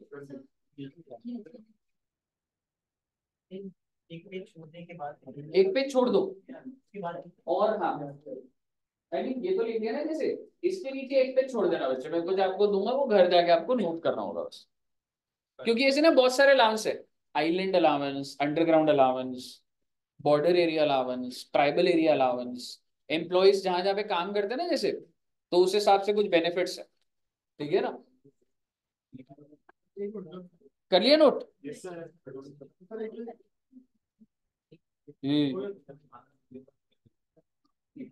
एक पेज छोड़ने के बाद एक पेज छोड़ दो। और हाँ, आई मीन ये तो लिख दिया ना, जैसे इसके नीचे एक पेज छोड़ देना बच्चे। मैं कुछ आपको दूंगा, वो घर जाके आपको नोट करना होगा बस। क्योंकि ऐसे ना बहुत सारे अलाउंस है। Island allowance, underground allowance, border area allowance, tribal area allowance, employees जहां जहां पे काम करते हैं ना जैसे, तो उस हिसाब से कुछ बेनिफिट्स है। ठीक है ना? कर लिया नोट?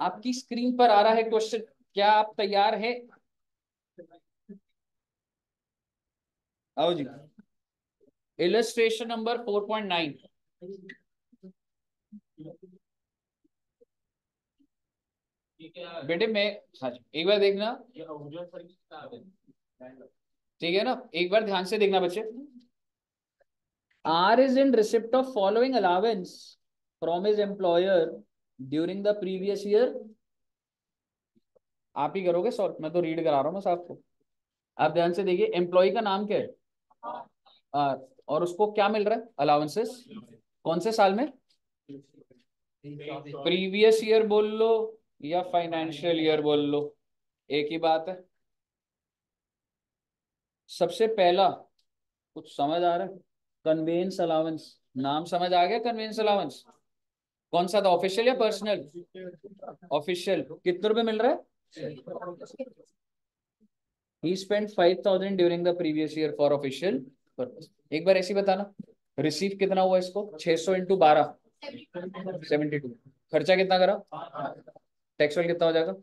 आपकी स्क्रीन पर आ रहा है क्वेश्चन, क्या आप तैयार है? आओ जी। Illustration number 4.9। बेटे मैं, हाँ जी एक बार देखना, ठीक है ना? एक बार ध्यान से देखना बच्चे। R is in receipt of following allowance from his employer during the previous year। आप ही करोगे सॉल्व, मैं तो रीड करा रहा हूँ बस आपको। आप ध्यान से देखिए, एम्प्लॉय का नाम क्या है? R। और उसको क्या मिल रहा है? अलाउंसेस। कौन से साल में? प्रीवियस ईयर बोल लो या फाइनेंशियल ईयर बोल लो, एक ही बात है। सबसे पहला, कुछ समझ आ रहा है? कन्वेंस अलाउंस, नाम समझ आ गया? कन्वेंस अलाउंस कौन सा था, ऑफिशियल या पर्सनल? ऑफिशियल। कितने रुपए मिल रहा है? He spent 5,000 during the previous year for official purpose। एक बार ऐसी बताना, रिसीव कितना हुआ इसको? 600 इंटू 12, 72। खर्चा कितना करा? टैक्सेबल कितना हो जाएगा?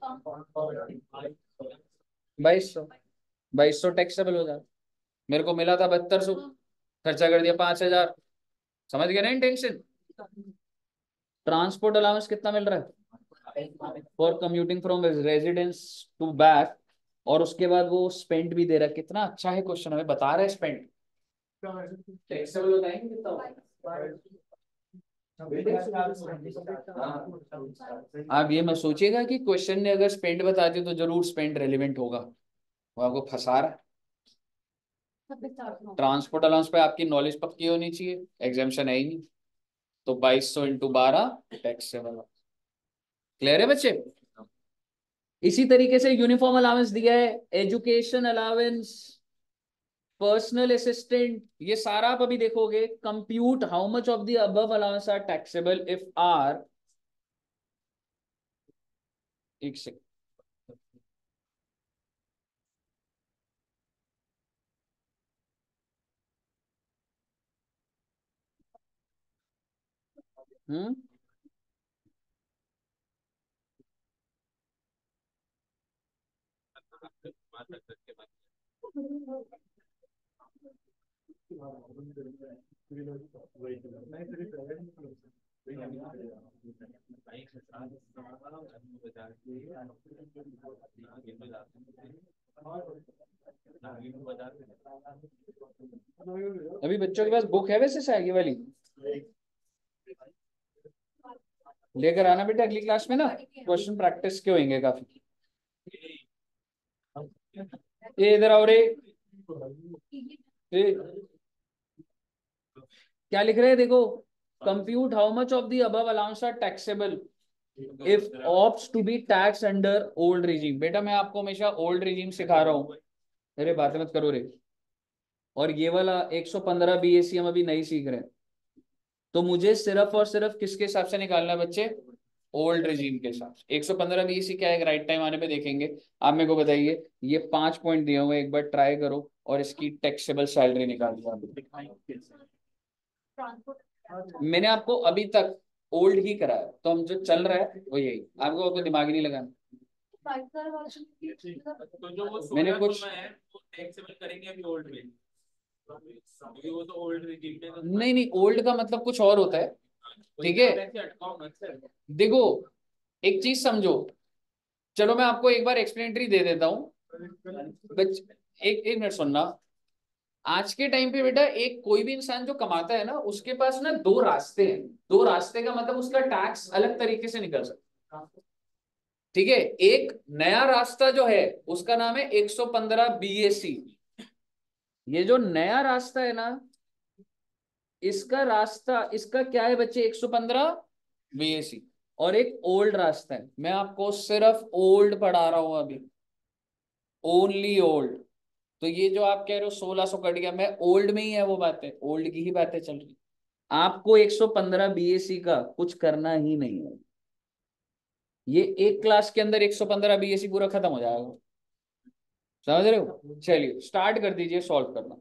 2200। 2200 टैक्सेबल हो जाएगा। मेरे को मिला था 7200, खर्चा कर दिया 5000। समझ गए ना इंटेंशन? ट्रांसपोर्ट अलाउंस कितना मिल रहा है? For commuting from residence to back. और उसके बाद वो स्पेंड भी दे रहा है। कितना अच्छा है क्वेश्चन, हमें बता रहा है स्पेंड। टैक्सेबल बताएंगे कितना होगा? आप ये मत सोचिएगा कि क्वेश्चन ने अगर स्पेंड बता दिया तो जरूर स्पेंड रेलिवेंट होगा, वो आपको फंसा रहा है। ट्रांसपोर्ट अलाउंस पे आपकी नॉलेज पक्की होनी चाहिए, एग्जाम्शन है ही नहीं। तो 2200 इंटू 12 टैक्सेबल। क्लियर है बच्चे? इसी तरीके से यूनिफॉर्म अलाउंस दिया है, एजुकेशन अलाउंस, पर्सनल असिस्टेंट, ये सारा आप अभी देखोगे। Compute how much of the above allowance are taxable if are, एक सेकंड, हम्म, अभी बच्चों के पास बुक है वैसे आगे वाली, लेकर आना बेटा अगली क्लास में ना, क्वेश्चन प्रैक्टिस के होंगे काफी। ये इधर आओ रे। क्या लिख रहे हैं देखो, compute how much of the above allowance are taxable if opts to be tax under old regime. बेटा मैं आपको हमेशा ओल्ड रिजीम सिखा रहा हूँ, अरे बातें मत करो रे। और ये वाला 115 बीएसी हम अभी नहीं सीख रहे हैं। तो मुझे सिर्फ और सिर्फ किसके हिसाब से निकालना है बच्चे? ओल्ड रिजीम के हिसाब से। 115 बीएसी क्या है, राइट टाइम आने पे देखेंगे। आप मेरे को बताइए, ये 5 पॉइंट दिए हुए, एक बार ट्राई करो और इसकी टैक्सेबल सैलरी निकाल दो। मैंने आपको अभी तक ओल्ड ही कराया, तो हम जो चल रहा है वो यही, आपको कोई दिमाग ही नहीं लगाना। तो जो वो मैंने 16 कुछ है वो टैक्सेबल करेंगे अभी ओल्ड में, क्योंकि वो तो ओल्ड रिजीम में नहीं, नहीं ओल्ड का मतलब कुछ और होता है। ठीक है, वैसे अटकाओ मत सर। देखो एक चीज समझो, चलो मैं आपको एक बार एक्सप्लेनेटरी दे देता हूँ। एक एक मिनट सुनना। आज के टाइम पे बेटा एक कोई भी इंसान जो कमाता है ना, उसके पास ना दो रास्ते हैं। दो रास्ते का मतलब उसका टैक्स अलग तरीके से निकल सकता है। ठीक है, एक नया रास्ता जो है उसका नाम है 115 BAC। ये जो नया रास्ता है ना, इसका रास्ता इसका क्या है बच्चे, 115 BAC। और एक ओल्ड रास्ता है, मैं आपको सिर्फ ओल्ड पढ़ा रहा हूं अभी, ओनली ओल्ड। तो ये जो आप कह रहे हो 1600 कट गया, मैं ओल्ड में ही है वो बातें, ओल्ड की ही बातें चल रही। आपको 115 BAC का कुछ करना ही नहीं है। ये एक क्लास के अंदर 115 BAC पूरा खत्म हो जाएगा। समझ रहे हो? चलिए स्टार्ट कर दीजिए सॉल्व करना।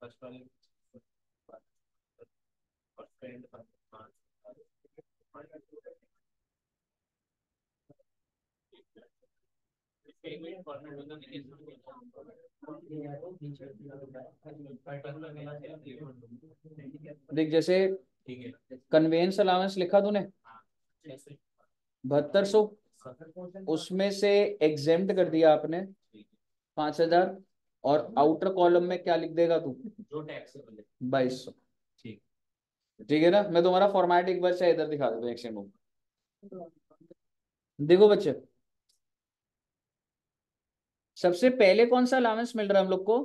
फर्स्ट वाले फ्रेंड देख जैसे ठीक है। कन्वेंस अलाउंस लिखा तूने 7200, उसमें से एग्जेम्प्ट कर दिया आपने 5000, और आउटर कॉलम में क्या लिख देगा तू, जो टैक्सेबल है 2200। ठीक। ठीक है ना, मैं तुम्हारा फॉर्मेट एक बार चाहे इधर दिखा देता हूँ एक्शन बुक। देखो बच्चे, सबसे पहले कौन सा अलाउंस मिल रहा है हम लोग को,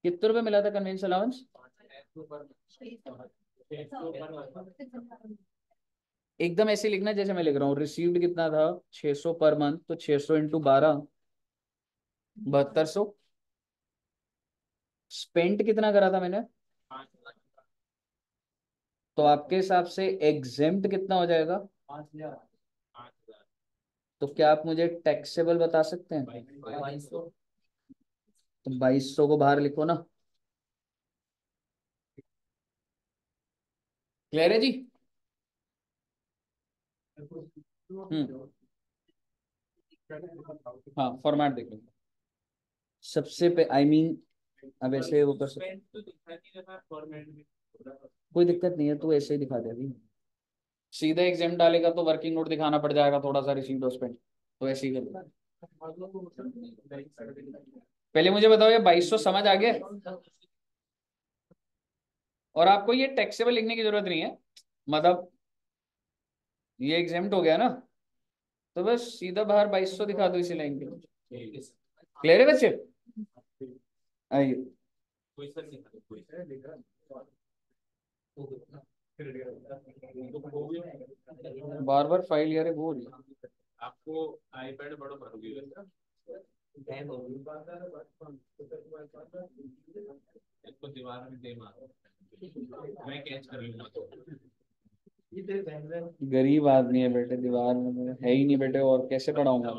कितने रुपए मिला था कन्वेंस अलाउंस? एकदम ऐसे लिखना जैसे मैं लिख रहा हूँ। रिसीव्ड कितना था, 600 पर मंथ, तो 600 इंटू 12, 7200। स्पेंट कितना करा था मैंने, तो आपके हिसाब से एग्जेम्प्ट कितना हो जाएगा? तो क्या आप मुझे टैक्सेबल बता सकते हैं? तो 2200 को बाहर लिखो ना। क्लियर है जी? हाँ फॉर्मेट देख लो। सबसे पे आई मीन अब ऐसे वो कर सकते, कोई दिक्कत नहीं है, तू ऐसे ही दिखा दे अभी। सीधा एग्जाम डालेगा तो वर्किंग नोट दिखाना पड़ जाएगा थोड़ा सा, रिसीव्ड और स्पेंड, तो ऐसे ही कर लो। पहले मुझे बताओ ये 2200 समझ आ गया? और आपको ये टैक्सेबल लिखने की जरूरत नहीं है, मतलब ये एग्जाम्प्ट हो गया ना, तो बस सीधा बाहर 2200 दिखा दो इसी लाइन पे। क्लियर है बच्चे? आइए, बार बार फाइल यार वो हो रही है। आपको आईपैड बड़ा भरोगे इसको दीवार में दे मारो, मैं कैच कर लूंगा। गरीब आदमी है बेटे, दीवार में है ही नहीं बेटे, और कैसे पढ़ाऊंगा?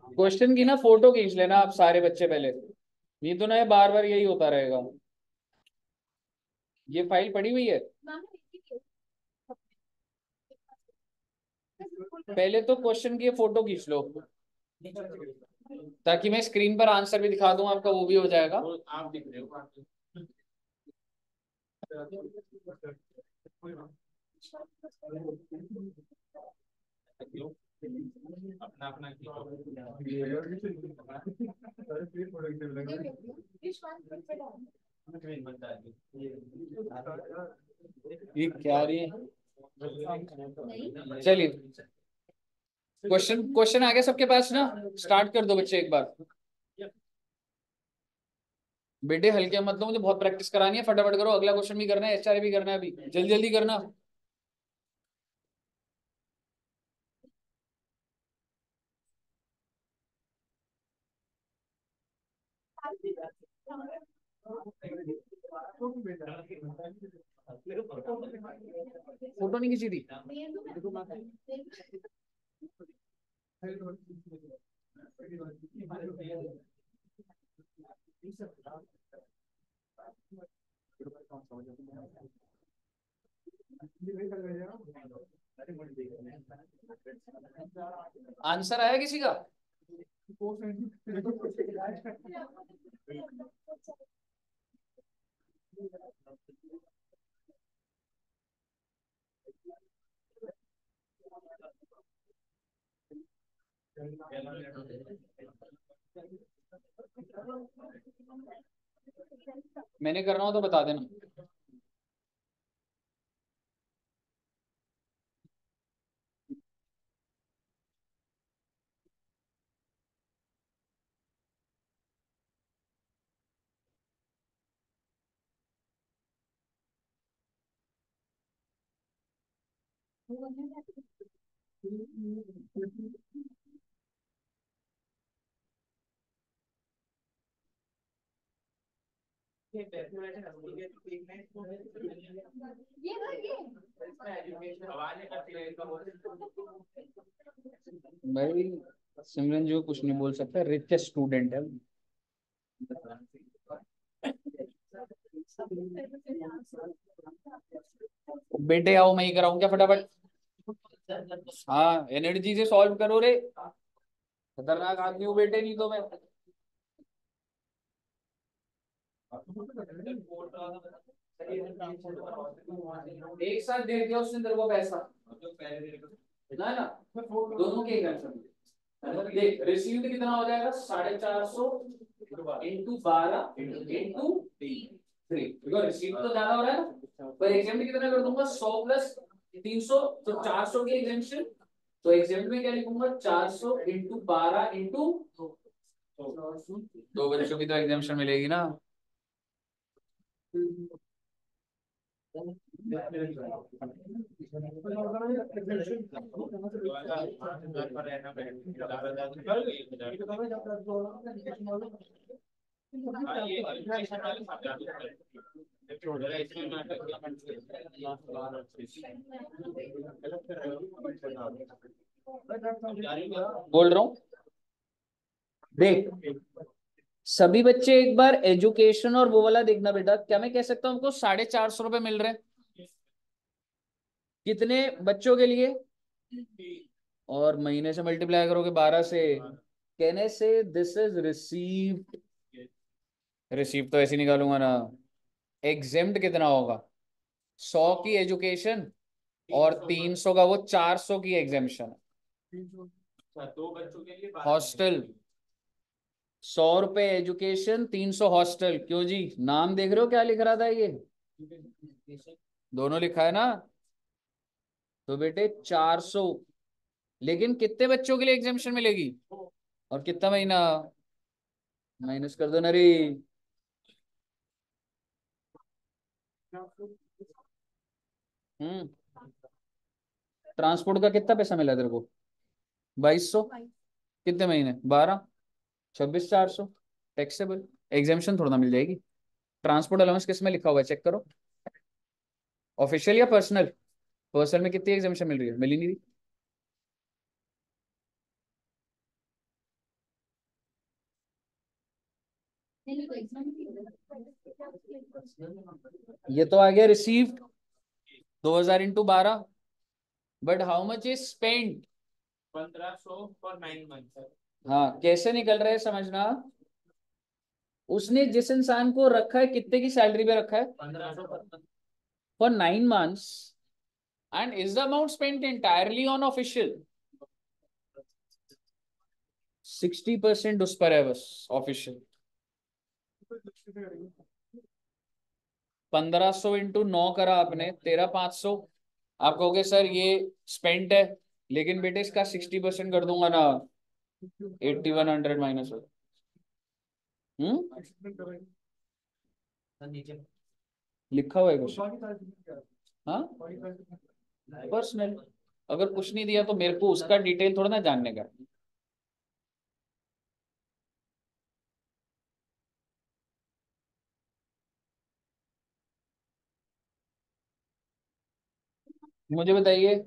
क्वेश्चन की ना फोटो खींच लेना आप सारे बच्चे पहले, नहीं तो ना ये बार बार यही होता रहेगा। ये फाइल पड़ी हुई है, पहले तो क्वेश्चन की फोटो खींच लो, ताकि मैं स्क्रीन पर आंसर भी दिखा दूं आपका, वो भी हो जाएगा। आप दिख रहे हो अपना अपना ये क्या रही है? चलिए क्वेश्चन क्वेश्चन आ गया सबके पास ना, स्टार्ट कर दो बच्चे एक बार। बेटे हल्के मत लो, मुझे बहुत प्रैक्टिस करानी है, फटाफट करो, अगला क्वेश्चन भी करना है, एचआर भी करना है, अभी जल्दी जल्दी करना। फोटो नहीं खींची थी? आंसर आया किसी का? मैंने कर रहा हूं तो बता देना। ये ना ये भाई सिमरन जो कुछ नहीं बोल सकता, रिचेस्ट स्टूडेंट है। बेटे आओ, मैं ही कराऊं क्या फटाफट? हाँ एनर्जी से सॉल्व करो रे, खतरनाक आदमी हूँ बेटे, नहीं तो मैं। एक साथ दे दिया उसने तेरे को पैसा ना ना, दोनों के देख रिसीव्ड कितना हो जाएगा, 450 इंटू 12 इंटू 3। देखो रिसीव्ड तो ज्यादा हो रहा है ना, पर एग्जाम्पल कितना कर दूंगा, 100 प्लस 300, तो 400 की एग्जाम्पल। तो एग्जाम्पल में क्या लिखूंगा, 400 इंटू 12 इंटू 2 बच्चों की तो एग्जाम्पल मिलेगी ना। बोल रहा हूँ देख, सभी बच्चे एक बार एजुकेशन और वो वाला देखना बेटा। क्या मैं कह सकता हूँ हमको 450 रुपए मिल रहे हैं कितने बच्चों के लिए, और महीने से मल्टीप्लाई करोगे 12 से, कहने से दिस इज रिसीव्ड। रिसीव्ड तो ऐसे निकालूंगा ना। एग्जेम्प्ट कितना होगा, 100 की एजुकेशन और 300 का वो 400 की एग्जेम्पशन। दो बच्चों के लिए हॉस्टल 100 रुपए एजुकेशन, 300 हॉस्टल। क्यों जी, नाम देख रहे हो क्या लिख रहा था ये, दोनों लिखा है ना। तो बेटे 400, लेकिन कितने बच्चों के लिए एग्जामेशन मिलेगी और कितना महीना, माइनस कर दो ना रे। हम्म, ट्रांसपोर्ट का कितना पैसा मिला तेरे को, 2200। कितने महीने, 12, 26,400 टैक्सेबल। एग्जामेशन थोड़ा ना मिल जाएगी। ट्रांसपोर्ट अलाउंस किस में लिखा हुआ है चेक करो, ऑफिशियल या पर्सनल। पर्सनल में कितनी एग्जामेशन मिल रही है, मिली नहीं रही। ये तो आ गया received 2000 into 12, but how much is spend 1500 for 9 month. हाँ कैसे निकल रहा है समझना। उसने जिस इंसान को रखा है कितने की सैलरी पे रखा है, 1500 for 9 months, and is the amount spent entirely on official. 60% उस पर है बस ऑफिशियल। 1500 इंटू 9 करा आपने, 13,500। आप कहोगे सर ये स्पेंट है, लेकिन बेटे इसका 60% कर दूंगा ना, 8100 माइनस हो। लिखा हुआ है कुछ, हाँ पर्सनल। अगर कुछ नहीं दिया तो मेरे को उसका डिटेल थोड़ा ना जानने का। मुझे बताइए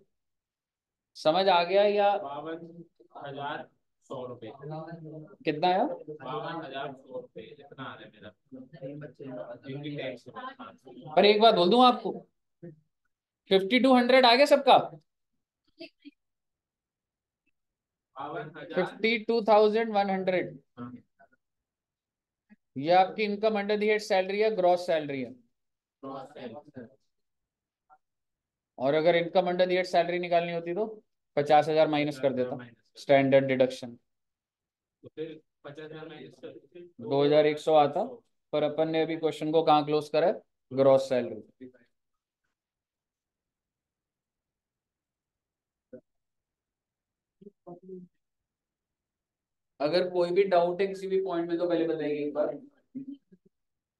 समझ आ गया या 52,100 रुपए। कितना आया, 52,100 रुपए इतना आ रहा है मेरा, क्योंकि टैक्स। पर एक बात बोल दूं आपको, 5200 आ गया सबका? 52,100 ये आपकी income under the head salary है, ग्रॉस सैलरी है। और अगर income under the head salary निकालनी होती तो 50,000 माइनस कर देता, स्टैंडर्ड डिडक्शन। 2100 आता, पर अपन ने अभी क्वेश्चन को कहाँ क्लोज करा है? Gross salary. अगर कोई भी डाउट है किसी भी पॉइंट में तो पहले बताइए एक बार।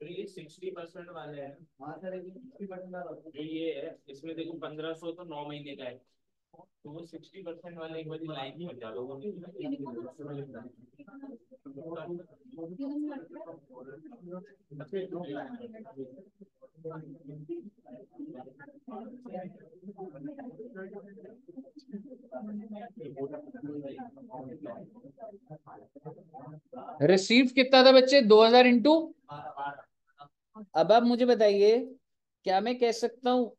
तो ये 60% वाले हैं। जो ये है इसमें देखो 1500 तो 9 महीने का है, तो वो 60% वाले एक बार लाइन में हटा दो। रिसीव कितना था बच्चे? 2000 इंटू। अब आप मुझे बताइए, क्या मैं कह सकता हूँ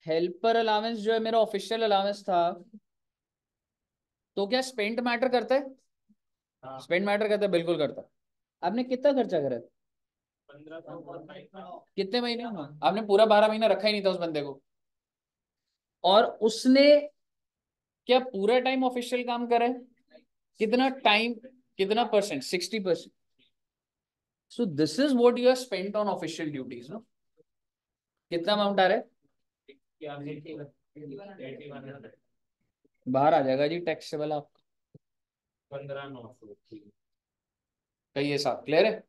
हेल्पर अलावेंस जो है मेरा ऑफिशियल अलावेंस था, तो क्या स्पेंट मैटर करता है? स्पेंट मैटर करता है, बिल्कुल करता है। आपने कितना खर्चा करा है? 1500 कितने महीने? आपने पूरा 12 महीना रखा ही नहीं था उस बंदे को, और उसने क्या पूरा टाइम ऑफिशियल काम करा है? कितना टाइम, कितना percent? 60%। So this is what you have spent on official duties ना। कितना अमाउंट आ रहा है? बाहर आ जाएगा जी टैक्सेबल आपका। 15,900। कहिए साहब, क्लियर है?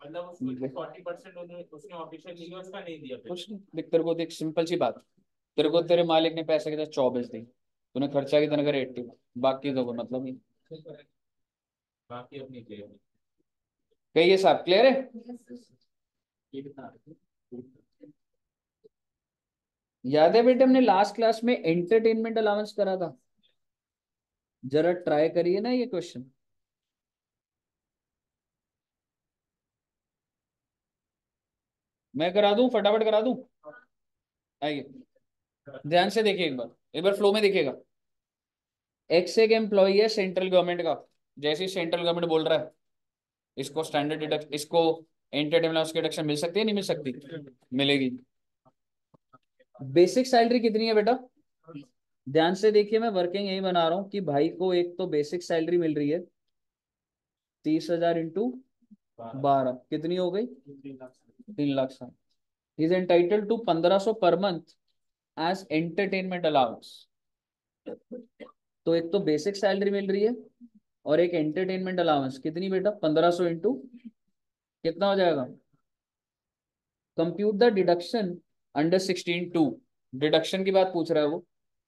मतलब उसको 40% उसने ऑफिशियल लिया, उसका नहीं दिया। कुछ नहीं देख, तेरे को देख सिंपल सी बात, तेरे को तेरे मालिक ने पैसे कितना 24 दी, तूने खर्चा कितना करे 80, बाकी तो कोई मतलब नहीं। बाकी अपनी जेब में। कहिए साहब, क्लियर है? याद है बेटे हमने लास्ट क्लास में एंटरटेनमेंट अलाउंस करा था? जरा ट्राई करिए ना ये क्वेश्चन। मैं करा दूं, फटाफट करा दूं? आइए ध्यान से देखिए, एक बार फ्लो में देखिएगा। एक्स एक एम्प्लॉई है सेंट्रल गवर्नमेंट का, जैसे सेंट्रल गवर्नमेंट बोल रहा है इसको स्टैंडर्ड डिडक्शन, इसको एंटरटेनमेंट की डिडक्शन मिल सकती है, नहीं मिल सकती? मिलेगी। बेसिक सैलरी कितनी है बेटा? ध्यान से देखिए, मैं वर्किंग यही बना रहा हूं कि भाई को एक तो बेसिक सैलरी मिल रही है 30,000 इंटू 12, कितनी हो गई? 3,60,000। Is entitled to 1,500 per month as entertainment allowance. तो एक तो बेसिक सैलरी मिल रही है और एक एंटरटेनमेंट अलाउंस, कितनी बेटा? 1,500 इंटू कितना हो जाएगा? Compute the deduction under 16(2). Deduction की बात पूछ रहा है वो,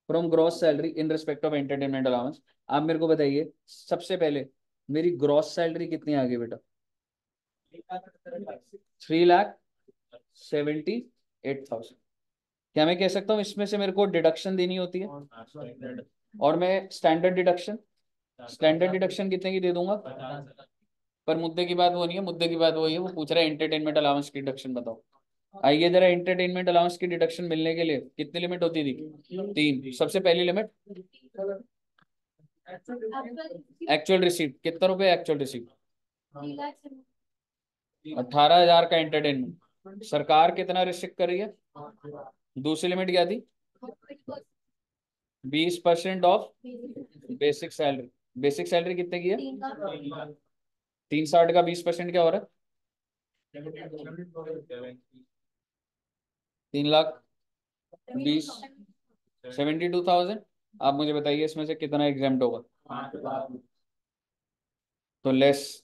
from gross salary in respect of entertainment allowance. आप मेरे को बताइए सबसे पहले मेरी ग्रॉस सैलरी कितनी आ गई बेटा? 3,78,000। क्या मैं कह सकता हूँ इसमें से मेरे को डिडक्शन देनी होती है? और मैं स्टैंडर्ड डिडक्शन कितने की दे दूंगा? पर मुद्दे की बात वो नहीं है, मुद्दे की बात वही है, वो पूछ रहा है एंटरटेनमेंट अलाउंस की डिडक्शन बताओ। आइए जरा, एंटरटेनमेंट अलाउंस की डिडक्शन मिलने के लिए कितनी लिमिट होती थी? 3। सबसे पहली लिमिट एक्चुअल रिसीप्ट, कितना रुपए एक्चुअल रिसीप्ट? 18,000 का एंटरटेनमेंट। सरकार कितना रिस्ट्रिक्ट कर रही है? दूसरी लिमिट क्या थी? 20% of basic salary. Basic salary कितने की है? 360 का 20% क्या हो रहा है? 3,20,, 72,000। आप मुझे बताइए इसमें से कितना एग्जाम्प्ट होगा? तो लेस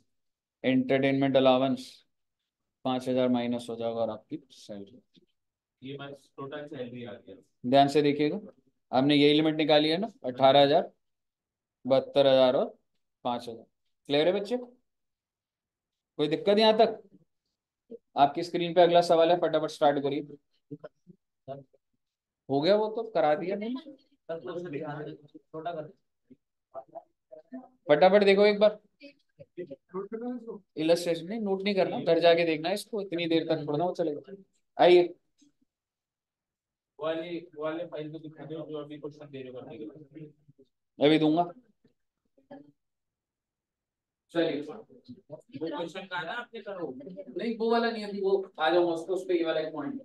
एंटरटेनमेंट अलाउंस 5,000 माइनस हो जाएगा और आपकी सैलरी। ये बस टोटल सैलरी आ गया। ध्यान से देखिएगा, आपने यही लिमिट निकाली है ना, 18,000, 72,000 और 5,000। क्लियर है बच्चे? कोई दिक्कत यहाँ तक? आपकी स्क्रीन पे अगला सवाल है, फटाफट स्टार्ट करिए। हो गया, वो तो करा दिया नहीं, फटाफट देखो एक बार। इलस्ट्रेशन नहीं, नोट नहीं करना, घर जाके देखना है इसको, इतनी देर तक पढ़ना वो चलेगा। आइए वाले फाइल को दिखा दो जो अभी क्वेश्चन दे रहे हो करने के लिए। अभी दूंगा। चलिए वो क्वेश्चन का ना आपने करो। नहीं वो वाला नहीं, अभी वो आ जाऊंगा उस पे, ये वाला एक पॉइंट।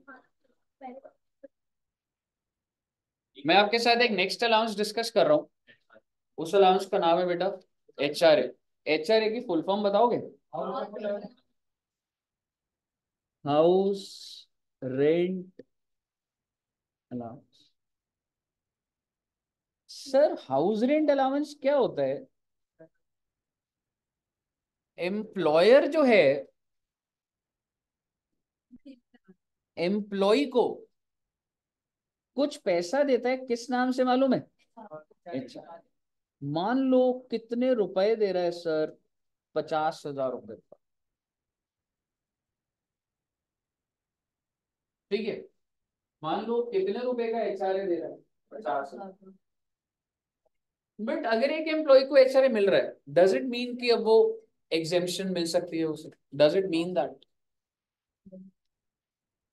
मैं आपके साथ एक नेक्स्ट अलाउंस डिस्कस कर रहा हूँ। उस अलाउंस का नाम है बेटा HRA। HRA की फुल फॉर्म बताओगे? House rent allowance. Sir house rent allowance क्या होता है? एम्प्लॉयर जो है एम्प्लॉय को कुछ पैसा देता है, किस नाम से मालूम है? HR। मान लो कितने रुपए दे रहा है सर? 50,000 रुपए का। ठीक है, मान लो कितने रुपए का HRA दे रहा है? 50,000। बट अगर एक एम्प्लॉय को HRA मिल रहा है, डज इट मीन कि अब वो एग्जेम्पशन मिल सकती है उसे? Does it mean that?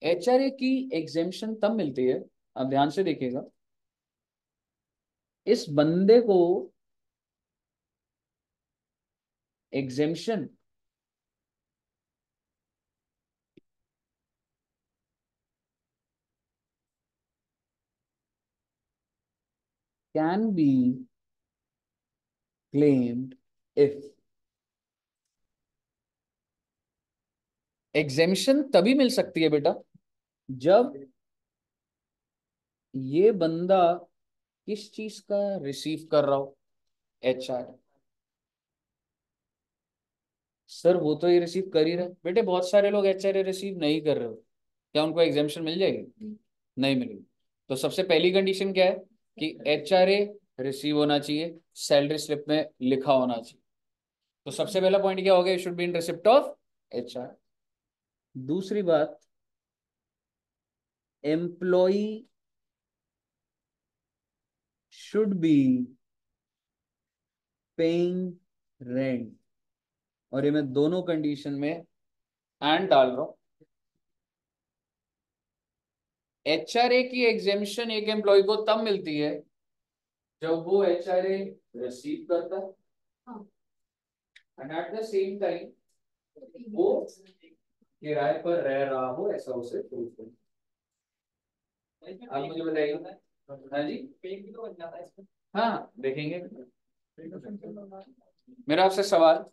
HRA की एग्जेम्पशन तब मिलती है, अब ध्यान से देखिएगा, इस बंदे को exemption can be claimed if। Exemption तभी मिल सकती है बेटा जब ये बंदा किस चीज का रिसीव कर रहा हो? HR। सर वो तो ये रिसीव कर ही रहा है बेटे, बहुत सारे लोग HRA रिसीव नहीं कर रहे हो, क्या उनको एग्जेम्पशन मिल जाएगी? नहीं मिलेगी। तो सबसे पहली कंडीशन क्या है कि HRA रिसीव होना चाहिए, सैलरी स्लिप में लिखा होना चाहिए। तो सबसे पहला पॉइंट क्या हो गया? Should be in receipt of HR। दूसरी बात, employee should be paying rent. और ये मैं दोनों कंडीशन में एंड डाल रहा हूं। HRA की एग्जेम्पशन एक एम्प्लॉय को तब मिलती है जब वो HRA रिसीव करता है and at the same time वो किराए पर रह रहा हो, ऐसा उसे प्रूव करना। आप मुझे बताइए। हाँ जी, हाँ देखेंगे। मेरा आपसे सवाल,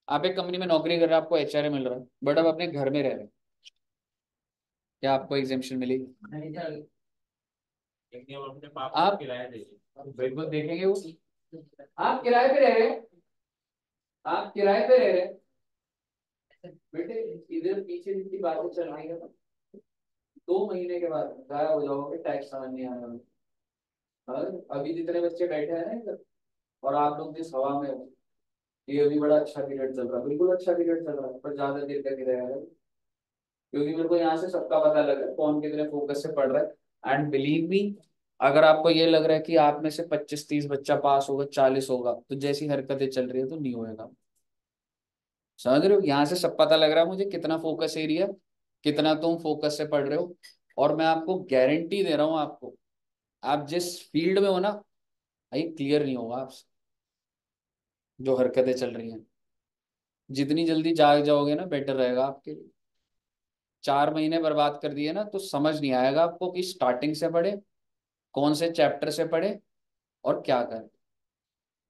आप एक कंपनी में नौकरी कर रहे हैं, आपको HRA मिल रहा है, बट आप अपने घर में रह रहे हैं, क्या आपको एग्जेम्पशन मिलेगी? लेकिन अब अपने पापा आप को किराया दीजिए। बिल्कुल देखेंगे वो। आप किराए पे रह रहे हैं, आप किराए पे रह रहे हैं बेटे, इधर पीछे जितनी बातें चल रही है, 2 महीने के बाद गायब हो जाओगे, टैक्स समझ नहीं आना। और अभी जितने बच्चे बैठे हैं ना इधर, और आप लोग जिस हवा में हो, ये अभी बड़ा अच्छा पीरियड चल रहा है, बिल्कुल अच्छा पीरियड चल रहा है, पर ज्यादा देर तक नहीं रहेगा, क्योंकि मेरे को यहाँ से सबका पता लग रहा है कौन कितने फोकस से पढ़ रहा है। एंड बिलीव मी, अगर आपको ये लग रहा है कि आप में से 25-30 बच्चा पास होगा, 40 होगा, तो जैसी हरकतें चल रही है तो नहीं होएगा। समझ रहे हो? यहाँ से सब पता लग रहा है मुझे कितना फोकस एरिया, कितना तुम फोकस से पढ़ रहे हो। और मैं आपको गारंटी दे रहा हूँ, आपको, आप जिस फील्ड में हो ना, ये क्लियर नहीं होगा आपसे जो हरकतें चल रही हैं। जितनी जल्दी जाग जाओगे ना, बेटर रहेगा आपके लिए। 4 महीने बर्बाद कर दिए ना, तो समझ नहीं आएगा आपको कि स्टार्टिंग से पढ़े, कौन से चैप्टर से पढ़े और क्या करें।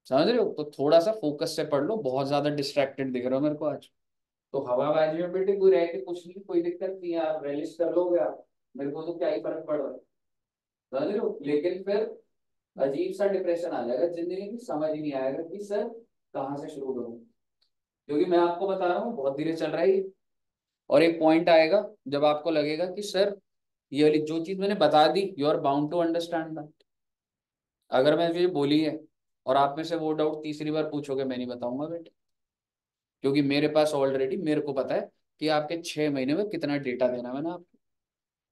समझ रहे हो? तो थोड़ा सा फोकस से पढ़ लो, बहुत ज्यादा डिस्ट्रैक्टेड दिख रहे हो मेरे को आज। तो हवाबाजी में बेटे कोई रह के कुछ नहीं, कोई दिक्कत नहीं है, आप रेलिश कर लोगे आप, मेरे को तो क्या ही फर्क पड़ रहा है। समझ रहे हो? लेकिन फिर अजीब सा डिप्रेशन आ जाएगा जिंदगी में, समझ ही नहीं आएगा कि सर कहाँ से शुरू करूँ, क्योंकि मैं आपको बता रहा हूँ बहुत धीरे चल रहा है ये। और एक पॉइंट आएगा जब आपको लगेगा कि सर ये वाली जो चीज मैंने बता दी, you are bound to understand that. अगर मैंने ये बोली है और आप में से वो डाउट तीसरी बार पूछोगे, मैं नहीं बताऊंगा बेटे, क्योंकि मेरे पास ऑलरेडी, मेरे को पता है कि आपके 6 महीने में कितना डेटा देना है मैंने आपको।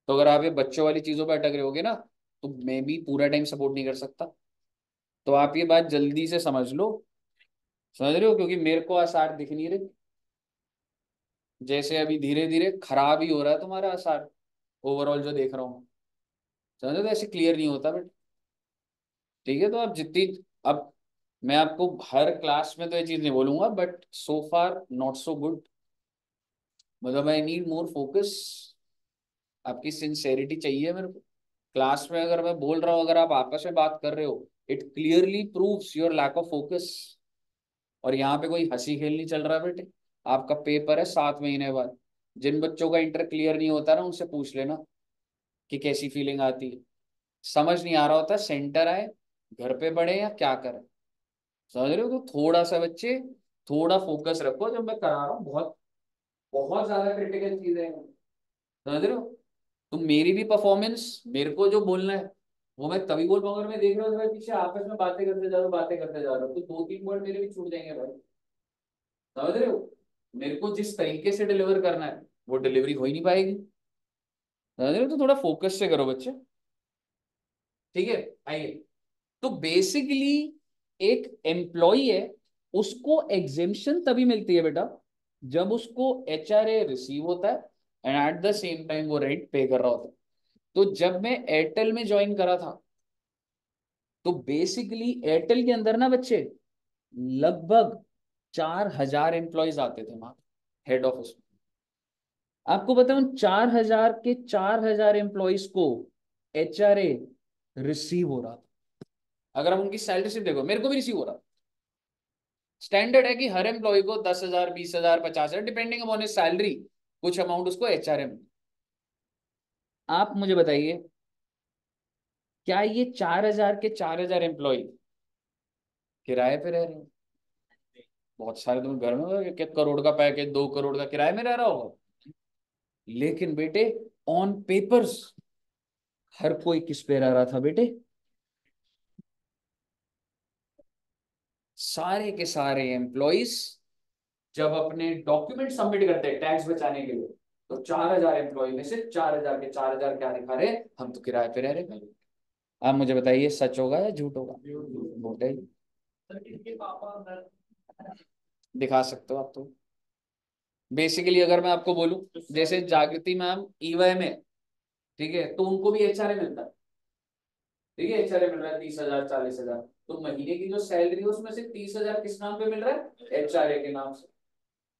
तो अगर आप ये बच्चों वाली चीजों पर अटक रहे होगे ना, तो मैं भी पूरा टाइम सपोर्ट नहीं कर सकता। तो आप ये बात जल्दी से समझ लो। समझ रहे हो? क्योंकि मेरे को आसार दिख नहीं रहे, जैसे अभी धीरे धीरे खराब ही हो रहा है तुम्हारा आसार, ओवरऑल जो देख रहा हूँ। समझो, तो ऐसे क्लियर नहीं होता बट ठीक है। तो आप जितनी, अब मैं आपको हर क्लास में तो ये चीज नहीं बोलूंगा, but so far not so good. मतलब आई नीड मोर फोकस, आपकी सिंसेरिटी चाहिए मेरे को। क्लास में अगर मैं बोल रहा हूँ, अगर आप आपस में बात कर रहे हो, it clearly proves your lack of focus. और यहाँ पे कोई हंसी खेल नहीं चल रहा बेटे। आपका पेपर है 7 महीने बाद। जिन बच्चों का इंटर क्लियर नहीं होता ना, उनसे पूछ लेना कि कैसी फीलिंग आती है। समझ नहीं आ रहा होता, सेंटर आए, घर पे पढ़े या क्या करें। समझ रहे हो? तो थोड़ा सा बच्चे, थोड़ा फोकस रखो। जब मैं करा रहा हूँ, बहुत बहुत ज्यादा क्रिटिकल चीजें हैं। समझ रहे हो? तो मेरी भी परफॉर्मेंस, मेरे को जो बोलना है वो मैं तभी बोल पाऊंगा। अगर मैं देख रहा हूँ तो भाई पीछे आपस में बातें करते जा रहा हूँ, बातें करते जा रहा हूँ, तो 2-3 वर्ड मेरे भी छूट जाएंगे भाई। समझ रहे हो? मेरे को जिस तरीके से डिलीवर करना है वो डिलीवरी हो ही नहीं पाएगी। समझ रहे हो? तो थोड़ा फोकस से करो बच्चे। ठीक है, आइए। तो बेसिकली एक एम्प्लॉई है, उसको एग्जेम्पशन तभी मिलती है बेटा जब उसको एचआरए रिसीव होता है and at the same time वो रेंट पे कर रहा होता है। तो जब मैं एयरटेल में ज्वाइन करा था, तो बेसिकली एयरटेल के अंदर ना बच्चे लगभग 4,000 एम्प्लॉयज आते थे वहां हेड ऑफिस में। आपको बताऊं, 4,000 के 4,000 एम्प्लॉयज को एचआरए रिसीव हो रहा था। अगर हम उनकी सैलरी सिर्फ देखो, मेरे को भी रिसीव हो रहा। स्टैंडर्ड है कि हर एम्प्लॉय को 10,000, 20,000, 50,000 डिपेंडिंग अपॉन हिज सैलरी, कुछ अमाउंट उसको एचआरए में। आप मुझे बताइए, क्या ये 4,000 के 4,000 एम्प्लॉय किराए पे रह रहे हैं? बहुत सारे तुम घर में होगा कि करोड़ का पैकेज, 2 करोड़ का किराए में रह रहा होगा। लेकिन बेटे ऑन पेपर्स हर कोई किस पे रह रहा था बेटे? सारे के सारे एम्प्लॉइज जब अपने डॉक्यूमेंट सबमिट करते हैं टैक्स बचाने के लिए, तो 4,000 एम्प्लॉय में से 4,000 के 4,000 क्या दिखा रहे हैं? हम तो किराए पे रह रहे हैं। आप मुझे बताइए, सच होगा या झूठ होगा? झूठ है। सर इनके पापा अगर दिखा सकते हो आप तो। बेसिकली अगर मैं आपको बोलूं, जैसे जागृति मैम ईवाई में, ठीक है, तो उनको भी एचआरए मिलता है। ठीक है, एचआरए मिल रहा है 30,000, 40,000। तो महीने की जो सैलरी है उसमें से 30,000 किस नाम पे मिल रहा है? एचआरए के नाम से।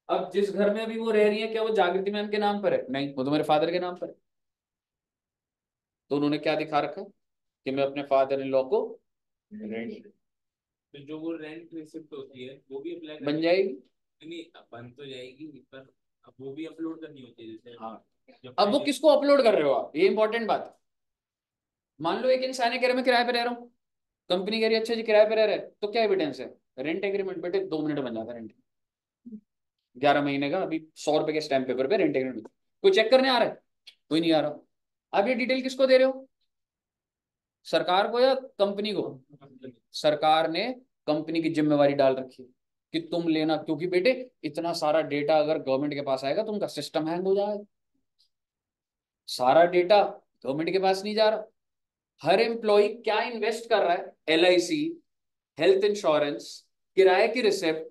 अब जिस घर में अभी वो रह रही है, क्या वो जागृति मैम के नाम पर है? नहीं, वो तो मेरे फादर के नाम पर है। तो उन्होंने क्या दिखा रखा कि मैं अपने फादर इन लॉ को रेंट तो जो वो रेंट रिसिप्ट होती है वो भी अप्लाई बन जाएगी। नहीं, अब बन तो जाएगी पर अब वो भी अपलोड करनी होती है जैसे। हाँ, जब अब वो पहले किसको अपलोड कर रहे हो आप, ये इंपॉर्टेंट बात है। मान लो एक इंसान है, कह रहा है मैं किराए पे रह रहा हूँ, कंपनी कह रही है अच्छा जी किराए पे रह रहे हैं, तो क्या एविडेंस है? रेंट एग्रीमेंट बेटे 2 मिनट बन जाता है। रेंट 11 महीने का, अभी 100 रुपए के स्टैम्प पेपर पे रेंट एग्रीमेंट। कोई चेक करने आ रहा है? कोई नहीं आ रहा। आप ये डिटेल किसको दे रहे हो? सरकार को या कंपनी को? सरकार ने कंपनी की जिम्मेवारी डाल रखी है कि तुम लेना, क्योंकि बेटे इतना सारा डेटा अगर गवर्नमेंट के पास आएगा तो उनका सिस्टम हैंग हो जाएगा। सारा डेटा गवर्नमेंट के पास नहीं जा रहा। हर एम्प्लॉय क्या इन्वेस्ट कर रहा है? एलआईसी, हेल्थ इंश्योरेंस, किराए की रिसिप्ट,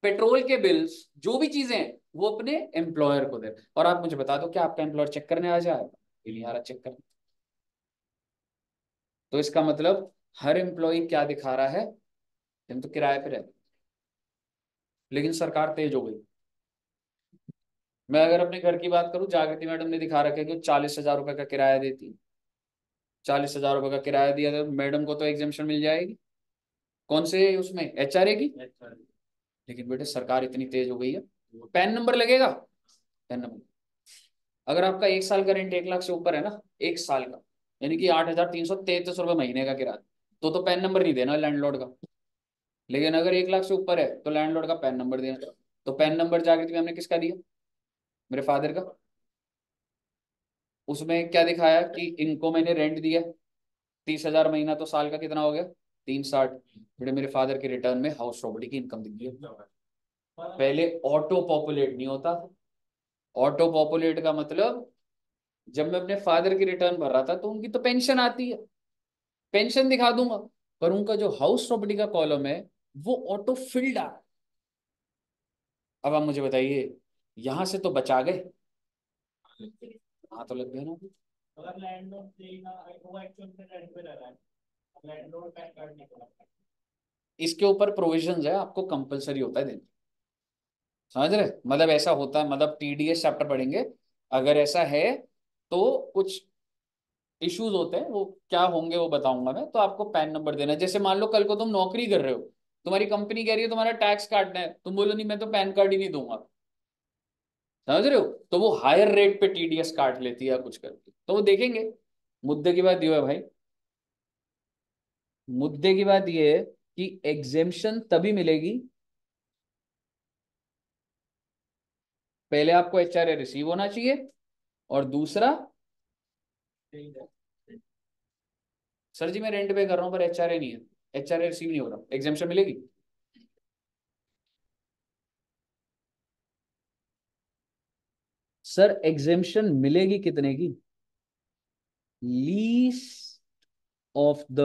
पेट्रोल के बिल्स, जो भी चीजें हैं वो अपने एम्प्लॉयर को दे। और आप मुझे बता दो, क्या आपका एम्प्लॉयर चेक करने आ जाएगा? ये नहीं आ रहा चेक करने। तो इसका मतलब हर एम्प्लॉय क्या दिखा रहा है? हम तो किराए पे रहते। लेकिन सरकार तेज हो गई। मैं अगर अपने घर की बात करूं, जागृति मैडम ने दिखा रखा है कि 40,000 रुपए का किराया देती है। 40,000 रुपए का किराया दिया तो मैडम को तो एग्जेम्पशन मिल जाएगी। कौन से उसमें? एचआरए की। लेकिन बेटे सरकार इतनी तेज हो गई है, पैन नंबर लगेगा। पैन नंबर, अगर आपका 1 साल का रेंट 1 लाख से ऊपर है ना, 1 साल का, यानी कि 8,333 रुपये महीने का किराया, तो पैन नंबर नहीं देना लैंडलॉर्ड का। लेकिन अगर 1 लाख से ऊपर है तो लैंडलॉर्ड का पैन नंबर देना। तो पैन नंबर जागृति मैम ने किसका दिया? मेरे फादर का। उसमें क्या दिखाया कि इनको मैंने रेंट दिया 30,000 महीना, तो साल का कितना हो गया? 360। फिर मेरे फादर के रिटर्न में हाउस प्रॉपर्टी की इनकम दिख गई। पहले ऑटो पॉपुलेट नहीं होता था। ऑटो पॉपुलेट का मतलब, जब मैं अपने फादर की रिटर्न भर रहा था तो उनकी तो पेंशन आती है, पेंशन दिखा दूंगा, पर उनका जो हाउस प्रॉपर्टी का कॉलम है वो ऑटो फिल्ड आ। अब आप मुझे बताइए, यहां से तो बचा गए, हाँ तो लग गए ना। अगर लैंडलॉर्ड देगा, वो एक्चुअल में रेंट पे रह रहा है, लैंडलॉर्ड पैन कार्ड निकला, इसके ऊपर प्रोविजंस है, आपको कंपलसरी होता है देना। समझ रहे, मतलब ऐसा होता है, मतलब टीडीएस चैप्टर पढ़ेंगे, अगर ऐसा है तो कुछ इश्यूज होते हैं, वो क्या होंगे वो बताऊंगा मैं। तो आपको पैन नंबर देना है। जैसे मान लो कल को तुम नौकरी कर रहे हो, तुम्हारी कंपनी कह रही है तुम्हारा टैक्स काटना है, तुम बोलो नहीं मैं तो पैन कार्ड ही नहीं दूंगा, समझ रहे हो, तो वो हायर रेट पे टीडीएस काट लेती है या कुछ करती है, तो वो देखेंगे। मुद्दे की बात ये है भाई, मुद्दे की बात ये है कि एग्जेम्पशन तभी मिलेगी, पहले आपको एचआरए रिसीव होना चाहिए, और दूसरा, सर जी मैं रेंट पे कर रहा हूँ पर एचआरए नहीं है, एचआरए रिसीव नहीं हो रहा, एग्जेम्पशन मिलेगी? सर एग्जेम्पशन मिलेगी कितने की? Least of the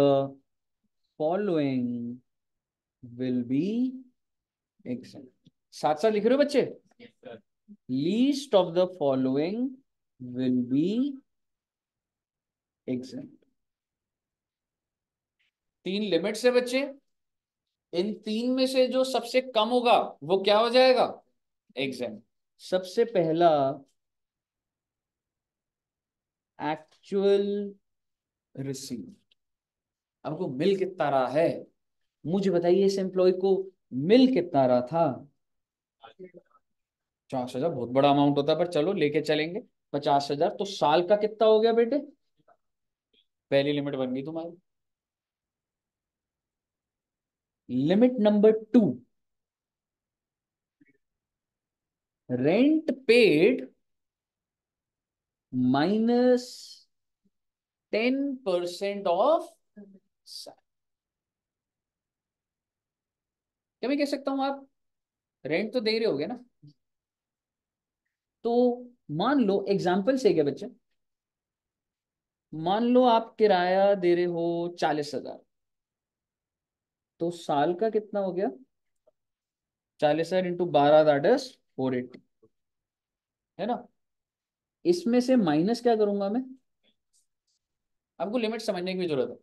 following will be exempt. साथ साथ लिख रहे हो बच्चे? Least of the following will be exempt. तीन लिमिट्स है बच्चे, इन तीन में से जो सबसे कम होगा वो क्या हो जाएगा? एग्जेम्प्ट। सबसे पहला, एक्चुअल रिसीव। आपको मिल कितना रहा है, मुझे बताइए, इस एम्प्लॉय को मिल कितना रहा था? 50,000 बहुत बड़ा अमाउंट होता है, पर चलो लेके चलेंगे। 50,000 तो साल का कितना हो गया बेटे? पहली लिमिट बन गई तुम्हारी। Limit number 2, rent paid minus 10% of. क्या मैं कह सकता हूं, आप रेंट तो दे रहे होगे ना, तो मान लो एग्जाम्पल से क्या बच्चे, मान लो आप किराया दे रहे हो 40,000, तो साल का कितना हो गया? 40,000 इंटू 12, दैट इज 480, है ना? इसमें से माइनस क्या करूंगा मैं? आपको लिमिट समझने की भी जरूरत है।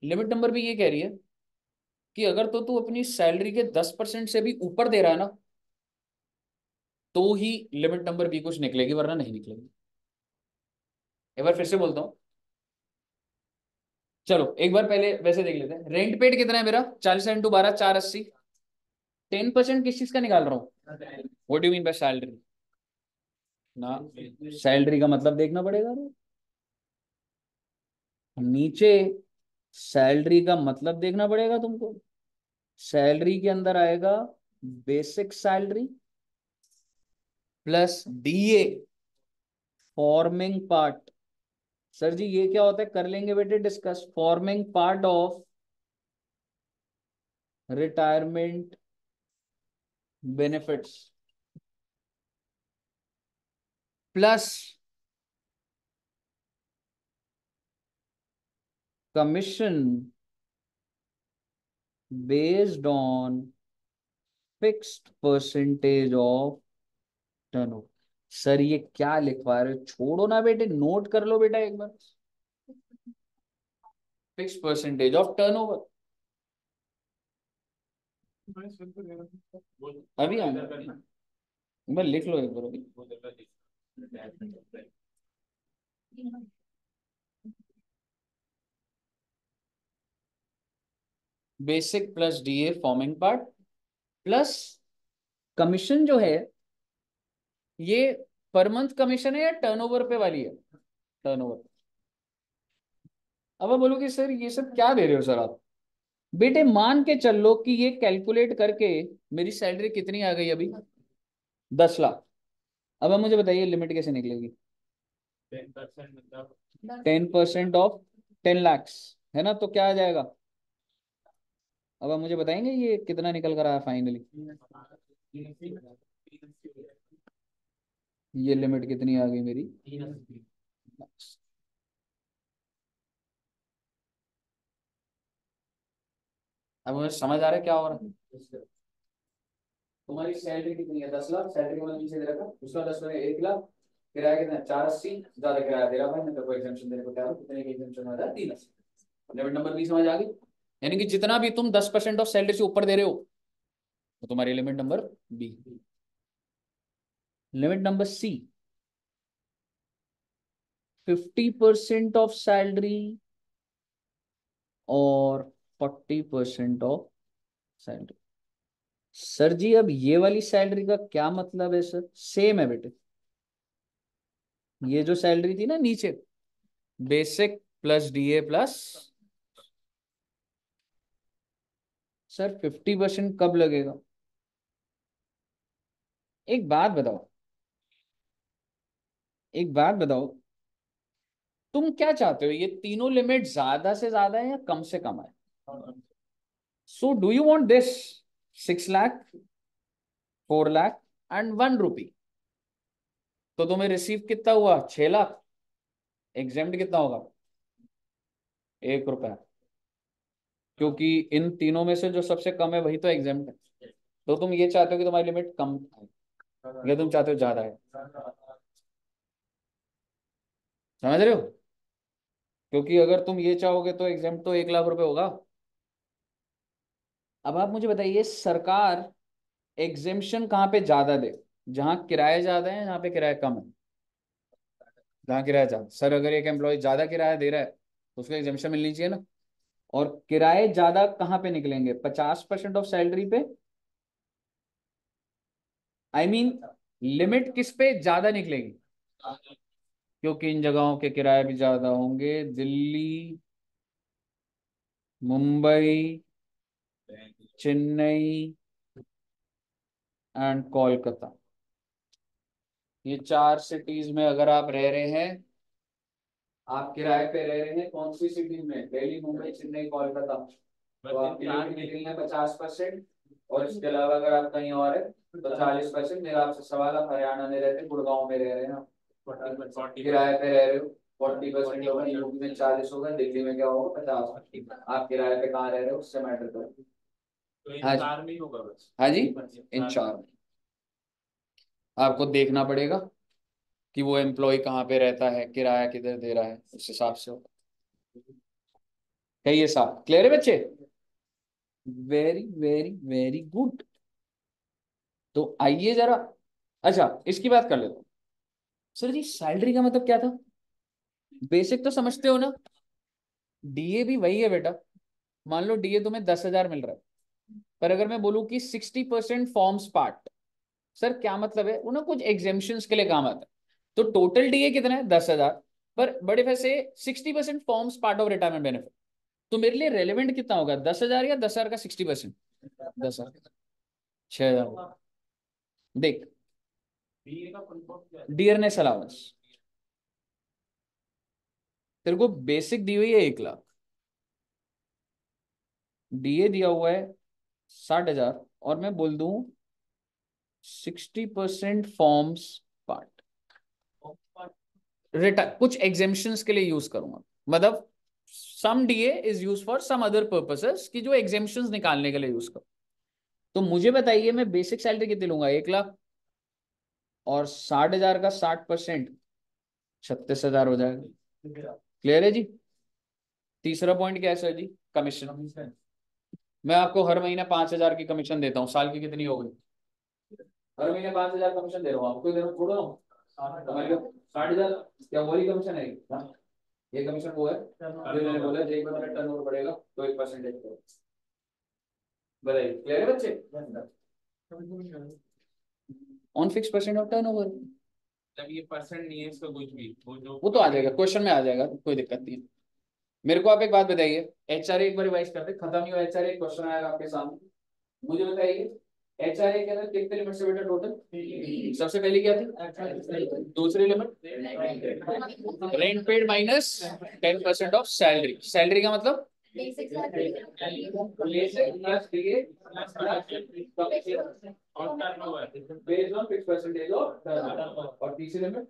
लिमिट नंबर भी ये कह रही है कि अगर तो तू अपनी सैलरी के 10% से भी ऊपर दे रहा है ना, तो ही लिमिट नंबर बी कुछ निकलेगी, वरना नहीं निकलेगी। एक बार फिर से बोलता हूं, चलो एक बार पहले वैसे देख लेते हैं। रेंट पेड कितना है मेरा? 40 इंटू 12, 480। 10% किस चीज का निकाल रहा हूँ? What do mean by salary? ना, सैलरी का मतलब देखना पड़ेगा ना। नीचे सैलरी का मतलब देखना पड़ेगा तुमको। सैलरी के अंदर आएगा basic salary plus DA, forming part. Sir ji ये क्या होता है, कर लेंगे बेटे discuss. Forming part of retirement benefits plus commission based on fixed percentage of turnover. Sir ये क्या लिखवा रहे हो, छोड़ो ना बेटे, नोट कर लो बेटा एक बार। फिक्स्ड परसेंटेज ऑफ टर्नओवर, अभी आना, एक बार लिख लो एक बार अभी। Basic plus DA forming part plus commission जो है, ये पर मंथ कमीशन है या टर्नओवर पे वाली है? टर्नओवर। अब आप बोलोगे सर ये सब क्या दे रहे हो सर आप? बेटे मान के चल लो कि ये कैलकुलेट करके मेरी सैलरी कितनी आ गई अभी? 10 लाख। अब मुझे बताइए लिमिट कैसे निकलेगी? 10% मतलब 10% ऑफ 10 lakhs, है ना? तो क्या आ जाएगा? अब आप मुझे बताएंगे ये कितना निकल कर आया फाइनली? ये लिमिट कितनी आ गई मेरी? अब मुझे समझ आ रहा है क्या हो रहा है? तुम्हारी सैलरी कितनी है? 10 लाख। सैलरी का मतलब नीचे दे रखा, उसका 10 में 1 लाख, किराया कितना 480, ज्यादा किराया दे रहा भाई, मैं तेरे को एग्जाम्पशन देने को तैयार हूँ। कितने का एग्जाम्पशन आ रहा है? 380। लिमिट नंबर बी समझ आ गई? यानी कि जितना भी तुम 10% ऑफ सैलरी से ऊपर दे रहे हो तो तुम्हारी limit number B. Limit number C, 50% of salary और 40% ऑफ सैलरी। सर जी अब ये वाली सैलरी का क्या मतलब है सर? सेम है बेटे, ये जो सैलरी थी ना नीचे, basic plus DA plus. Sir 50% कब लगेगा? एक बात बताओ, एक बात बताओ, तुम क्या चाहते हो? ये तीनों लिमिट ज्यादा से ज्यादा है या कम से कम है? So do you want this 6 lakh, 4 lakh and 1 रुपी? तो तुम्हें रिसीव कितना हुआ? 6 लाख। एग्जेम्प्ट कितना होगा? 1 रुपया, क्योंकि इन तीनों में से जो सबसे कम है वही तो एग्जेम्प्ट है। तो तुम ये चाहते हो कि तुम्हारी लिमिट कम है या तुम चाहते हो ज्यादा है? समझ रहे हो? क्योंकि अगर तुम ये चाहोगे तो एग्जेम्प्ट तो 1 लाख रुपए होगा। अब आप मुझे बताइए, सरकार एग्जेम्पशन कहाँ पे ज्यादा दे? जहाँ किराए ज्यादा है, जहाँ पे किराया कम है? जहाँ किराया ज्यादा। सर अगर एक एम्प्लॉय ज्यादा किराया दे रहा है तो उसको एग्जेम्पशन मिलनी चाहिए ना। और किराए ज्यादा कहाँ पे निकलेंगे? 50% ऑफ सैलरी पे। आई मीन लिमिट किस पे ज्यादा निकलेगी? क्योंकि इन जगहों के किराए भी ज्यादा होंगे, दिल्ली, मुंबई, चेन्नई एंड कोलकाता। ये 4 सिटीज में अगर आप रह रहे हैं, आप किराए पे रह रहे हैं कौन सी सिटी में? दिल्ली, मुंबई, चेन्नई, कोलकाता। तो आपकी लिमिट निकलनी है 50%। और इसके अलावा अगर आप कहीं और है तो 40%। मेरा आपसे सवाल, आप हरियाणा में रहते हैं, गुड़गांव में रह रहे हैं, आप किराए पे रह रहे हो, 40% होगा, यूपी में 40 होगा, दिल्ली में क्या होगा? 50। आप किराए पे कहाँ रह रहे हो उससे मैटर करो। तो इन हाँ चार में ही होगा बस। हाँ जी, इन 4 में आपको देखना पड़ेगा कि वो एम्प्लॉय कहाँ पे रहता है, किराया किधर दे रहा है, उस हिसाब से होगा। कहिए साहब, क्लियर है बच्चे? Very very very good. तो आइए जरा, अच्छा इसकी बात कर लेते हैं। सर जी सैलरी का मतलब क्या था? बेसिक तो समझते हो ना? डीए भी वही है बेटा। मान लो डीए तुम्हें 10,000 मिल रहा है, पर अगर मैं बोलूं कि 60% फॉर्म्स पार्ट, सर क्या मतलब है? वो ना कुछ एग्जेम्पशन के लिए काम आता है। तो टोटल डीए कितना है? 10,000, पर बड़े पैसे 60% forms part of retirement benefit. तो मेरे लिए रेलिवेंट कितना होगा? 10,000 या 10,000 का 60%? 10,000, 6,000। देख, बीए का फुल फॉर्म क्या है? Dearness allowance. तेरे को बेसिक दी हुई है 1 लाख, डीए दिया हुआ है 60,000, और मैं बोल दूं 60% फॉर्म्स पार्ट रिटर्न, कुछ एग्जेम्पशंस के लिए यूज करूंगा। मतलब some DA is use for some other purposes, की जो एग्जेम्पशंस निकालने के लिए यूज करूं। तो मुझे बताइए मैं बेसिक सैलरी कितनी लूंगा? 1 लाख, और 60,000 का 60% 36,000 हो जाएगा। क्लियर है जी? तीसरा पॉइंट क्या है सर जी? कमीशन। मैं आपको हर महीने 5,000 की कमीशन देता हूँ, साल की कितनी हो गई? हर महीने 5,000 कमीशन दे रहा हूँ आपको, दे रहा हूँ, छोड़ रहा हूँ। हमारे को 60,000 क्या वही कमीशन है? हाँ, ये कमीशन वो है जो मैंने बोला, जब मेरा टर्नओवर बढ़ेगा तो 1% बताइए। क्लियर है बच्चे? On fix percent of turnover. जब ये परसेंट नहीं है इसका कुछ भी, वो जो वो तो आ जाएगा, क्वेश्चन में आ जाएगा, कोई दिक्कत नहीं है। मेरे को आप एक बात बताइए, एचआरए एक बार रिवाइज करते, खत्म नहीं हुआ एचआरए, क्वेश्चन आएगा आपके सामने। मुझे बताइए एचआरए के अंदर कितने लिमिट से बेटा टोटल? सबसे पहले क्या थी? दूसरी limit rent paid minus 10% of salary. Salary का मतलब बेसिक सैलरी प्लस डीए और turnover based on fix percentage of turnover. और तीसरी लिमिट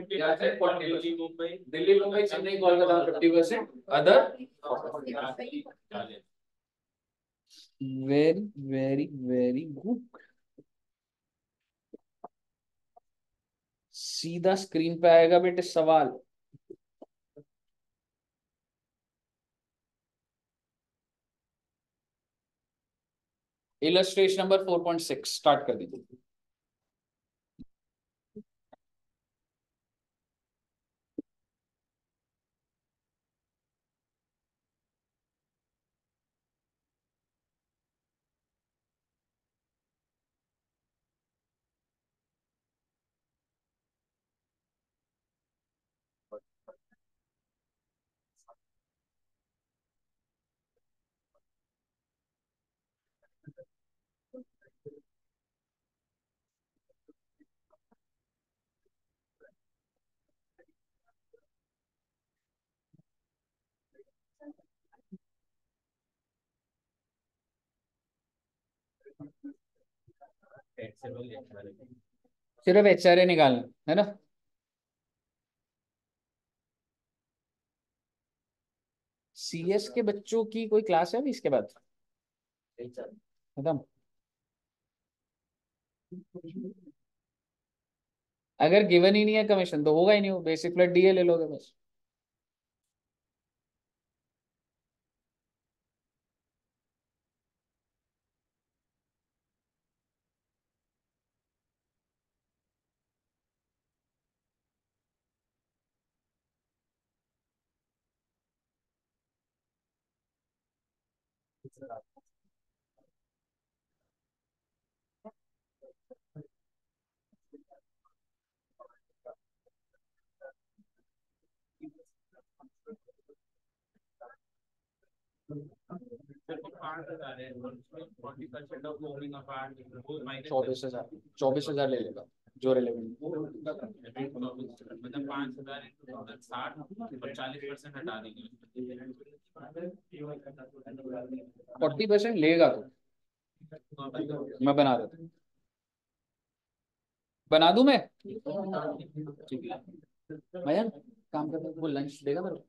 क्या है? 40%। Delhi Mumbai Delhi, Mumbai, Chennai, Kolkata 50%, other. Very very very good. सीधा स्क्रीन पे आएगा बेटे सवाल। इलस्ट्रेशन नंबर 4.6 स्टार्ट कर दीजिए। सिर्फ एचआरए निकालना है ना। सीएस के बच्चों की कोई क्लास है अभी इसके बाद खत्म? अगर गिवन ही नहीं है कमीशन तो होगा ही नहीं, वो बेसिक प्लस डीए ले लोगे बस। चौबीस हजार 24,000 ले लेगा जो रिलेवेंट। मतलब 5,000 60 और 40% हटा देंगे। 40% लेगा तो मैं बना देता हूँ। बना दूं मैं? ठीक है भैया काम करता हूँ, वो लंच देगा मेरे को।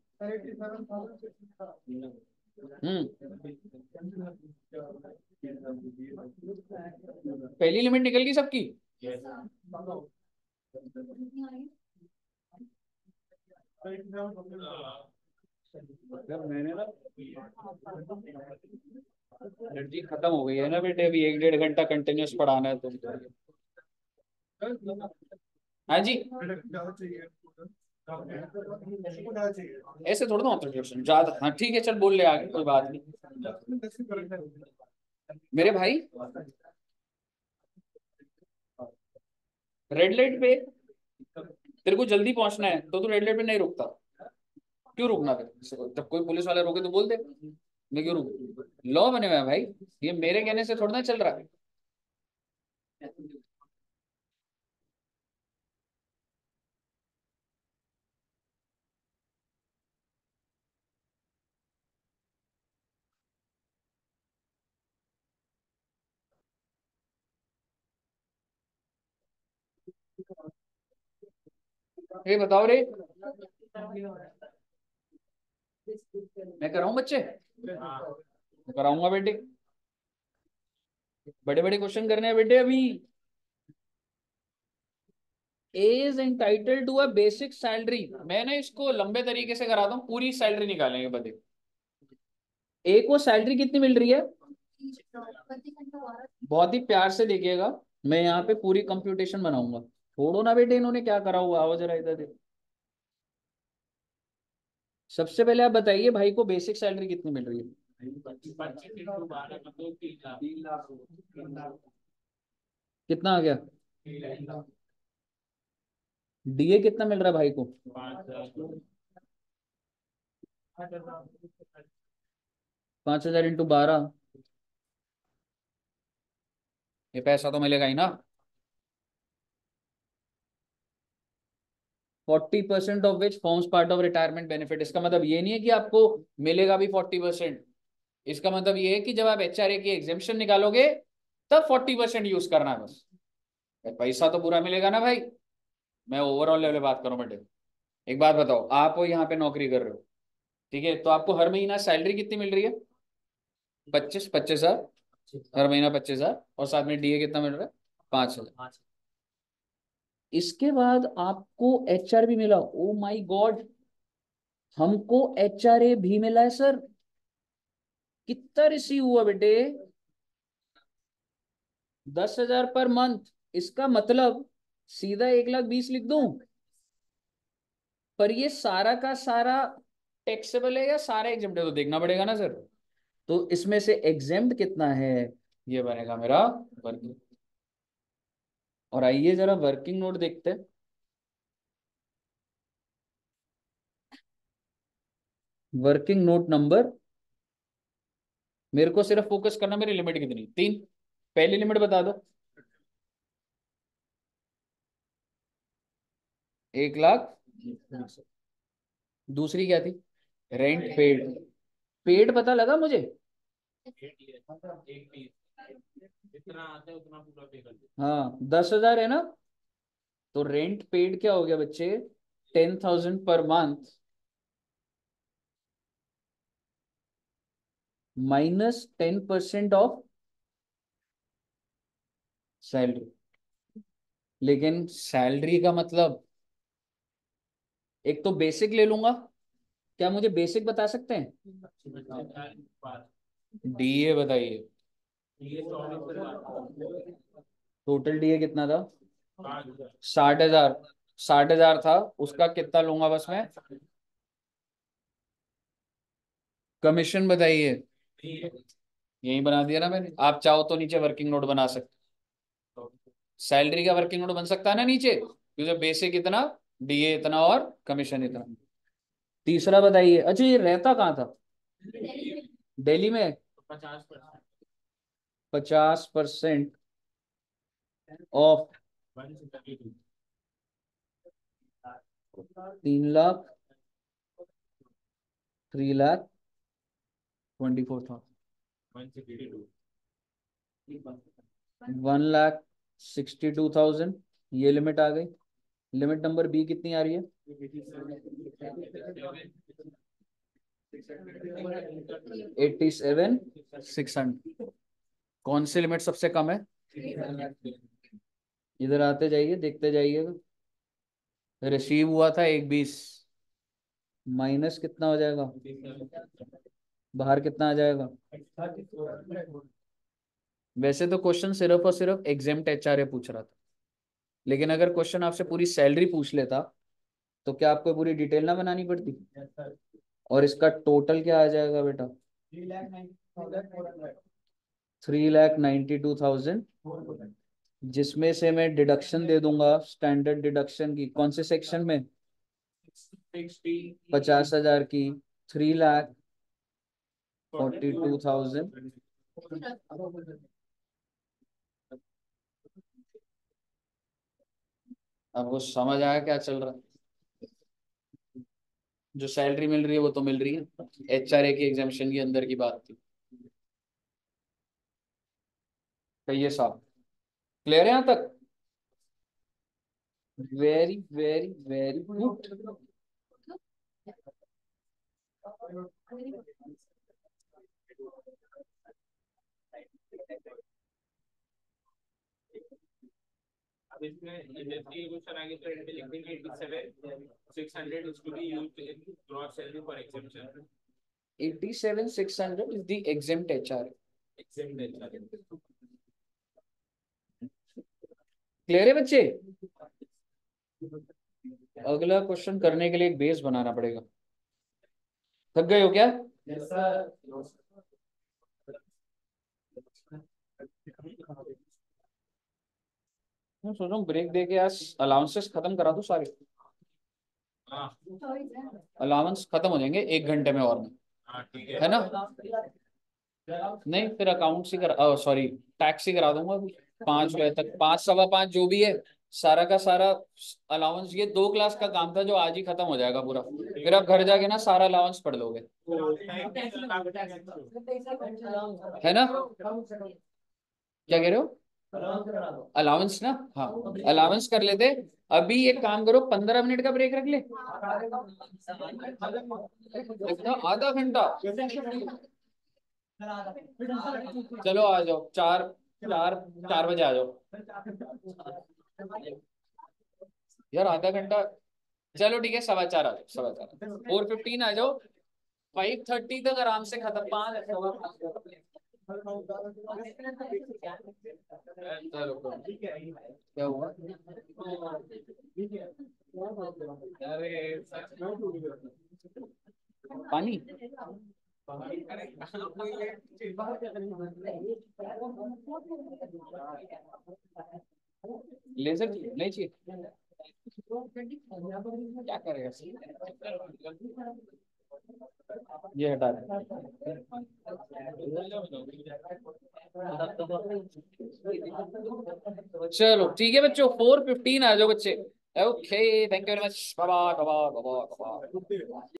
पहली लिमिट निकल गई सबकी। मैंने ना एनर्जी खत्म हो गई है ना बेटे, अभी 1-1.5 घंटा कंटिन्यूस पढ़ाना है तुमको। हाँ जी ऐसे थोड़ा ना होता है ज्यादा। हाँ ठीक है चल बोल ले आगे, कोई बात नहीं मेरे भाई। रेड लाइट पे तेरे को जल्दी पहुंचना है तो तू रेड लाइट पे नहीं रुकता। क्यों रुकना फिर? जब कोई पुलिस वाले रोके तो बोल दे मैं क्यों रुक। लॉ बने हुए हैं भाई, ये मेरे कहने से थोड़ा ना चल रहा है। ये बताओ रे, मैं कराऊं बच्चे? मैं कराऊंगा बेटे, बड़े बड़े क्वेश्चन करने हैं बेटे अभी। Is entitled to a basic salary. मैं ना इसको लंबे तरीके से कराता हूँ, पूरी सैलरी निकालेंगे बदे। ए को सैलरी कितनी मिल रही है? बहुत ही प्यार से देखिएगा, मैं यहाँ पे पूरी कंप्यूटेशन बनाऊंगा। छोड़ो ना बेटे इन्होंने क्या करा हुआ, आओ जरा इधर देखो। सबसे पहले आप बताइए भाई को बेसिक सैलरी कितनी मिल रही है? 25 कितना आ गया? डीए कितना मिल रहा है भाई को? 5,000 इंटू 12, ये पैसा तो मिलेगा ही ना। 40% of which forms part of retirement benefit. इसका मतलब ये नहीं है कि आपको मिलेगा भी 40%। इसका मतलब ये है कि जब आप एचआरए की एग्जेम्पशन निकालोगे तब 40% यूज करना है बस। पैसा तो पूरा मिलेगा ना भाई। मैं ओवरऑल लेवल बात करूं बेटे। एक बात बताओ, आप यहाँ पे नौकरी कर रहे हो, ठीक है, तो आपको हर महीना सैलरी कितनी मिल रही है? 25,000 हर महीना 25,000, और साथ में डीए कितना मिल रहा है? 5,000। इसके बाद आपको एचआर भी मिला। ओ माय गॉड, हमको एचआरए भी मिला है सर। कितना रिसीव हुआ बेटे? 10,000 पर मंथ। इसका मतलब सीधा 1,20,000 लिख दूं? पर ये सारा का सारा टैक्सेबल है या सारा एग्जेम्प्ट है, तो देखना पड़ेगा ना सर। तो इसमें से एग्जेम्प्ट कितना है, ये बनेगा मेरा वर्किंग। और आइए जरा वर्किंग नोट देखते हैं। वर्किंग नोट नंबर, मेरे को सिर्फ फोकस करना मेरी लिमिट कितनी, 3। पहली लिमिट बता दो। 1,00,000। दूसरी क्या थी? Rent paid. पेड पता लगा मुझे। एक पीस जितना आता है उतना पूरा पे कर दो। हाँ 10,000 है ना, तो रेंट पेड क्या हो गया बच्चे? 10,000 per month minus 10% of salary. लेकिन सैलरी का मतलब एक तो बेसिक ले लूंगा। क्या मुझे बेसिक बता सकते हैं? डीए बताइए। टोटल डीए कितना था? 60,000। 60,000 था, उसका कितना लूंगा बस मैं? कमीशन बताइए। यही बना दिया ना मैंने। आप चाहो तो नीचे वर्किंग नोट बना सकते, सैलरी का वर्किंग नोट बन सकता है ना नीचे, क्योंकि बेसिक इतना, डीए इतना और कमीशन इतना। तीसरा बताइए। अच्छा ये रहता कहाँ था? दिल्ली में। 50% ऑफ 3,00,000, 3,24,000, 1,62,000। ये लिमिट आ गई। लिमिट नंबर बी कितनी आ रही है? 87,600। कौन सी लिमिट सबसे कम है? इधर आते जाइए, देखते जाइएगा। रिसीव हुआ था 1,20,000, माइनस कितना हो जाएगा? बाहर कितना आ जाएगा? वैसे तो क्वेश्चन सिर्फ और सिर्फ एग्जेम्प्ट एचआरए पूछ रहा था, लेकिन अगर क्वेश्चन आपसे पूरी सैलरी पूछ लेता तो क्या आपको पूरी डिटेल ना बनानी पड़ती? और इसका टोटल क्या आ जाएगा बेटा? 3,92,000, जिसमें से मैं डिडक्शन दे दूंगा स्टैंडर्ड डिडक्शन की। कौन से सेक्शन में? 50,000 की। 3,42,000। अब वो समझ आया क्या चल रहा है? जो सैलरी मिल रही है वो तो मिल रही है, एचआरए की एग्जामिशन के अंदर की बात थी। कहिए साहब, क्लियर है यहाँ तक? Very very very good. अब इसमें जैसे ये क्वेश्चन आगे तो इसमें लिख देंगे 87,600 is to be used in gross salary for exemption. 87,600 is the exempt HR। Exempt clear है बच्चे? अगला क्वेश्चन करने के लिए एक बेस बनाना पड़ेगा। थक गए हो क्या? मैं सोच रहा हूँ ब्रेक दे के आज अलाउंसेस खत्म करा दूं सारे। अलाउंस खत्म हो जाएंगे 1 घंटे में और में, है ना? नहीं फिर अकाउंट्स ही करा, सॉरी टैक्स ही करा दूंगा 5 बजे तक, 5, 5:15 जो भी है सारा का सारा अलाउंस। ये 2 क्लास का काम था जो आज ही खत्म हो जाएगा पूरा। फिर आप घर जाके ना सारा अलाउंस पढ़ लोगे, है ना? क्या कह रहे हो? अलाउंस ना, हाँ अलाउंस कर लेते। अभी एक काम करो, 15 मिनट का ब्रेक रख ले। आधा घंटा? चलो आ जाओ, 4 4 4 बजे आ जाओ। यार आधा घंटा, चलो ठीक है 4:15 आ जाओ, 4:15 4:15 आ जाओ, 5:30 तक आराम से खत्म, 5 क्या हुआ? पानी लेजर नहीं चाहिए, क्या करेगा, ये हटा दे। चलो ठीक है बच्चों, 4:15 आ जाओ बच्चे। Okay, thank you very much, bye bye bye bye bye.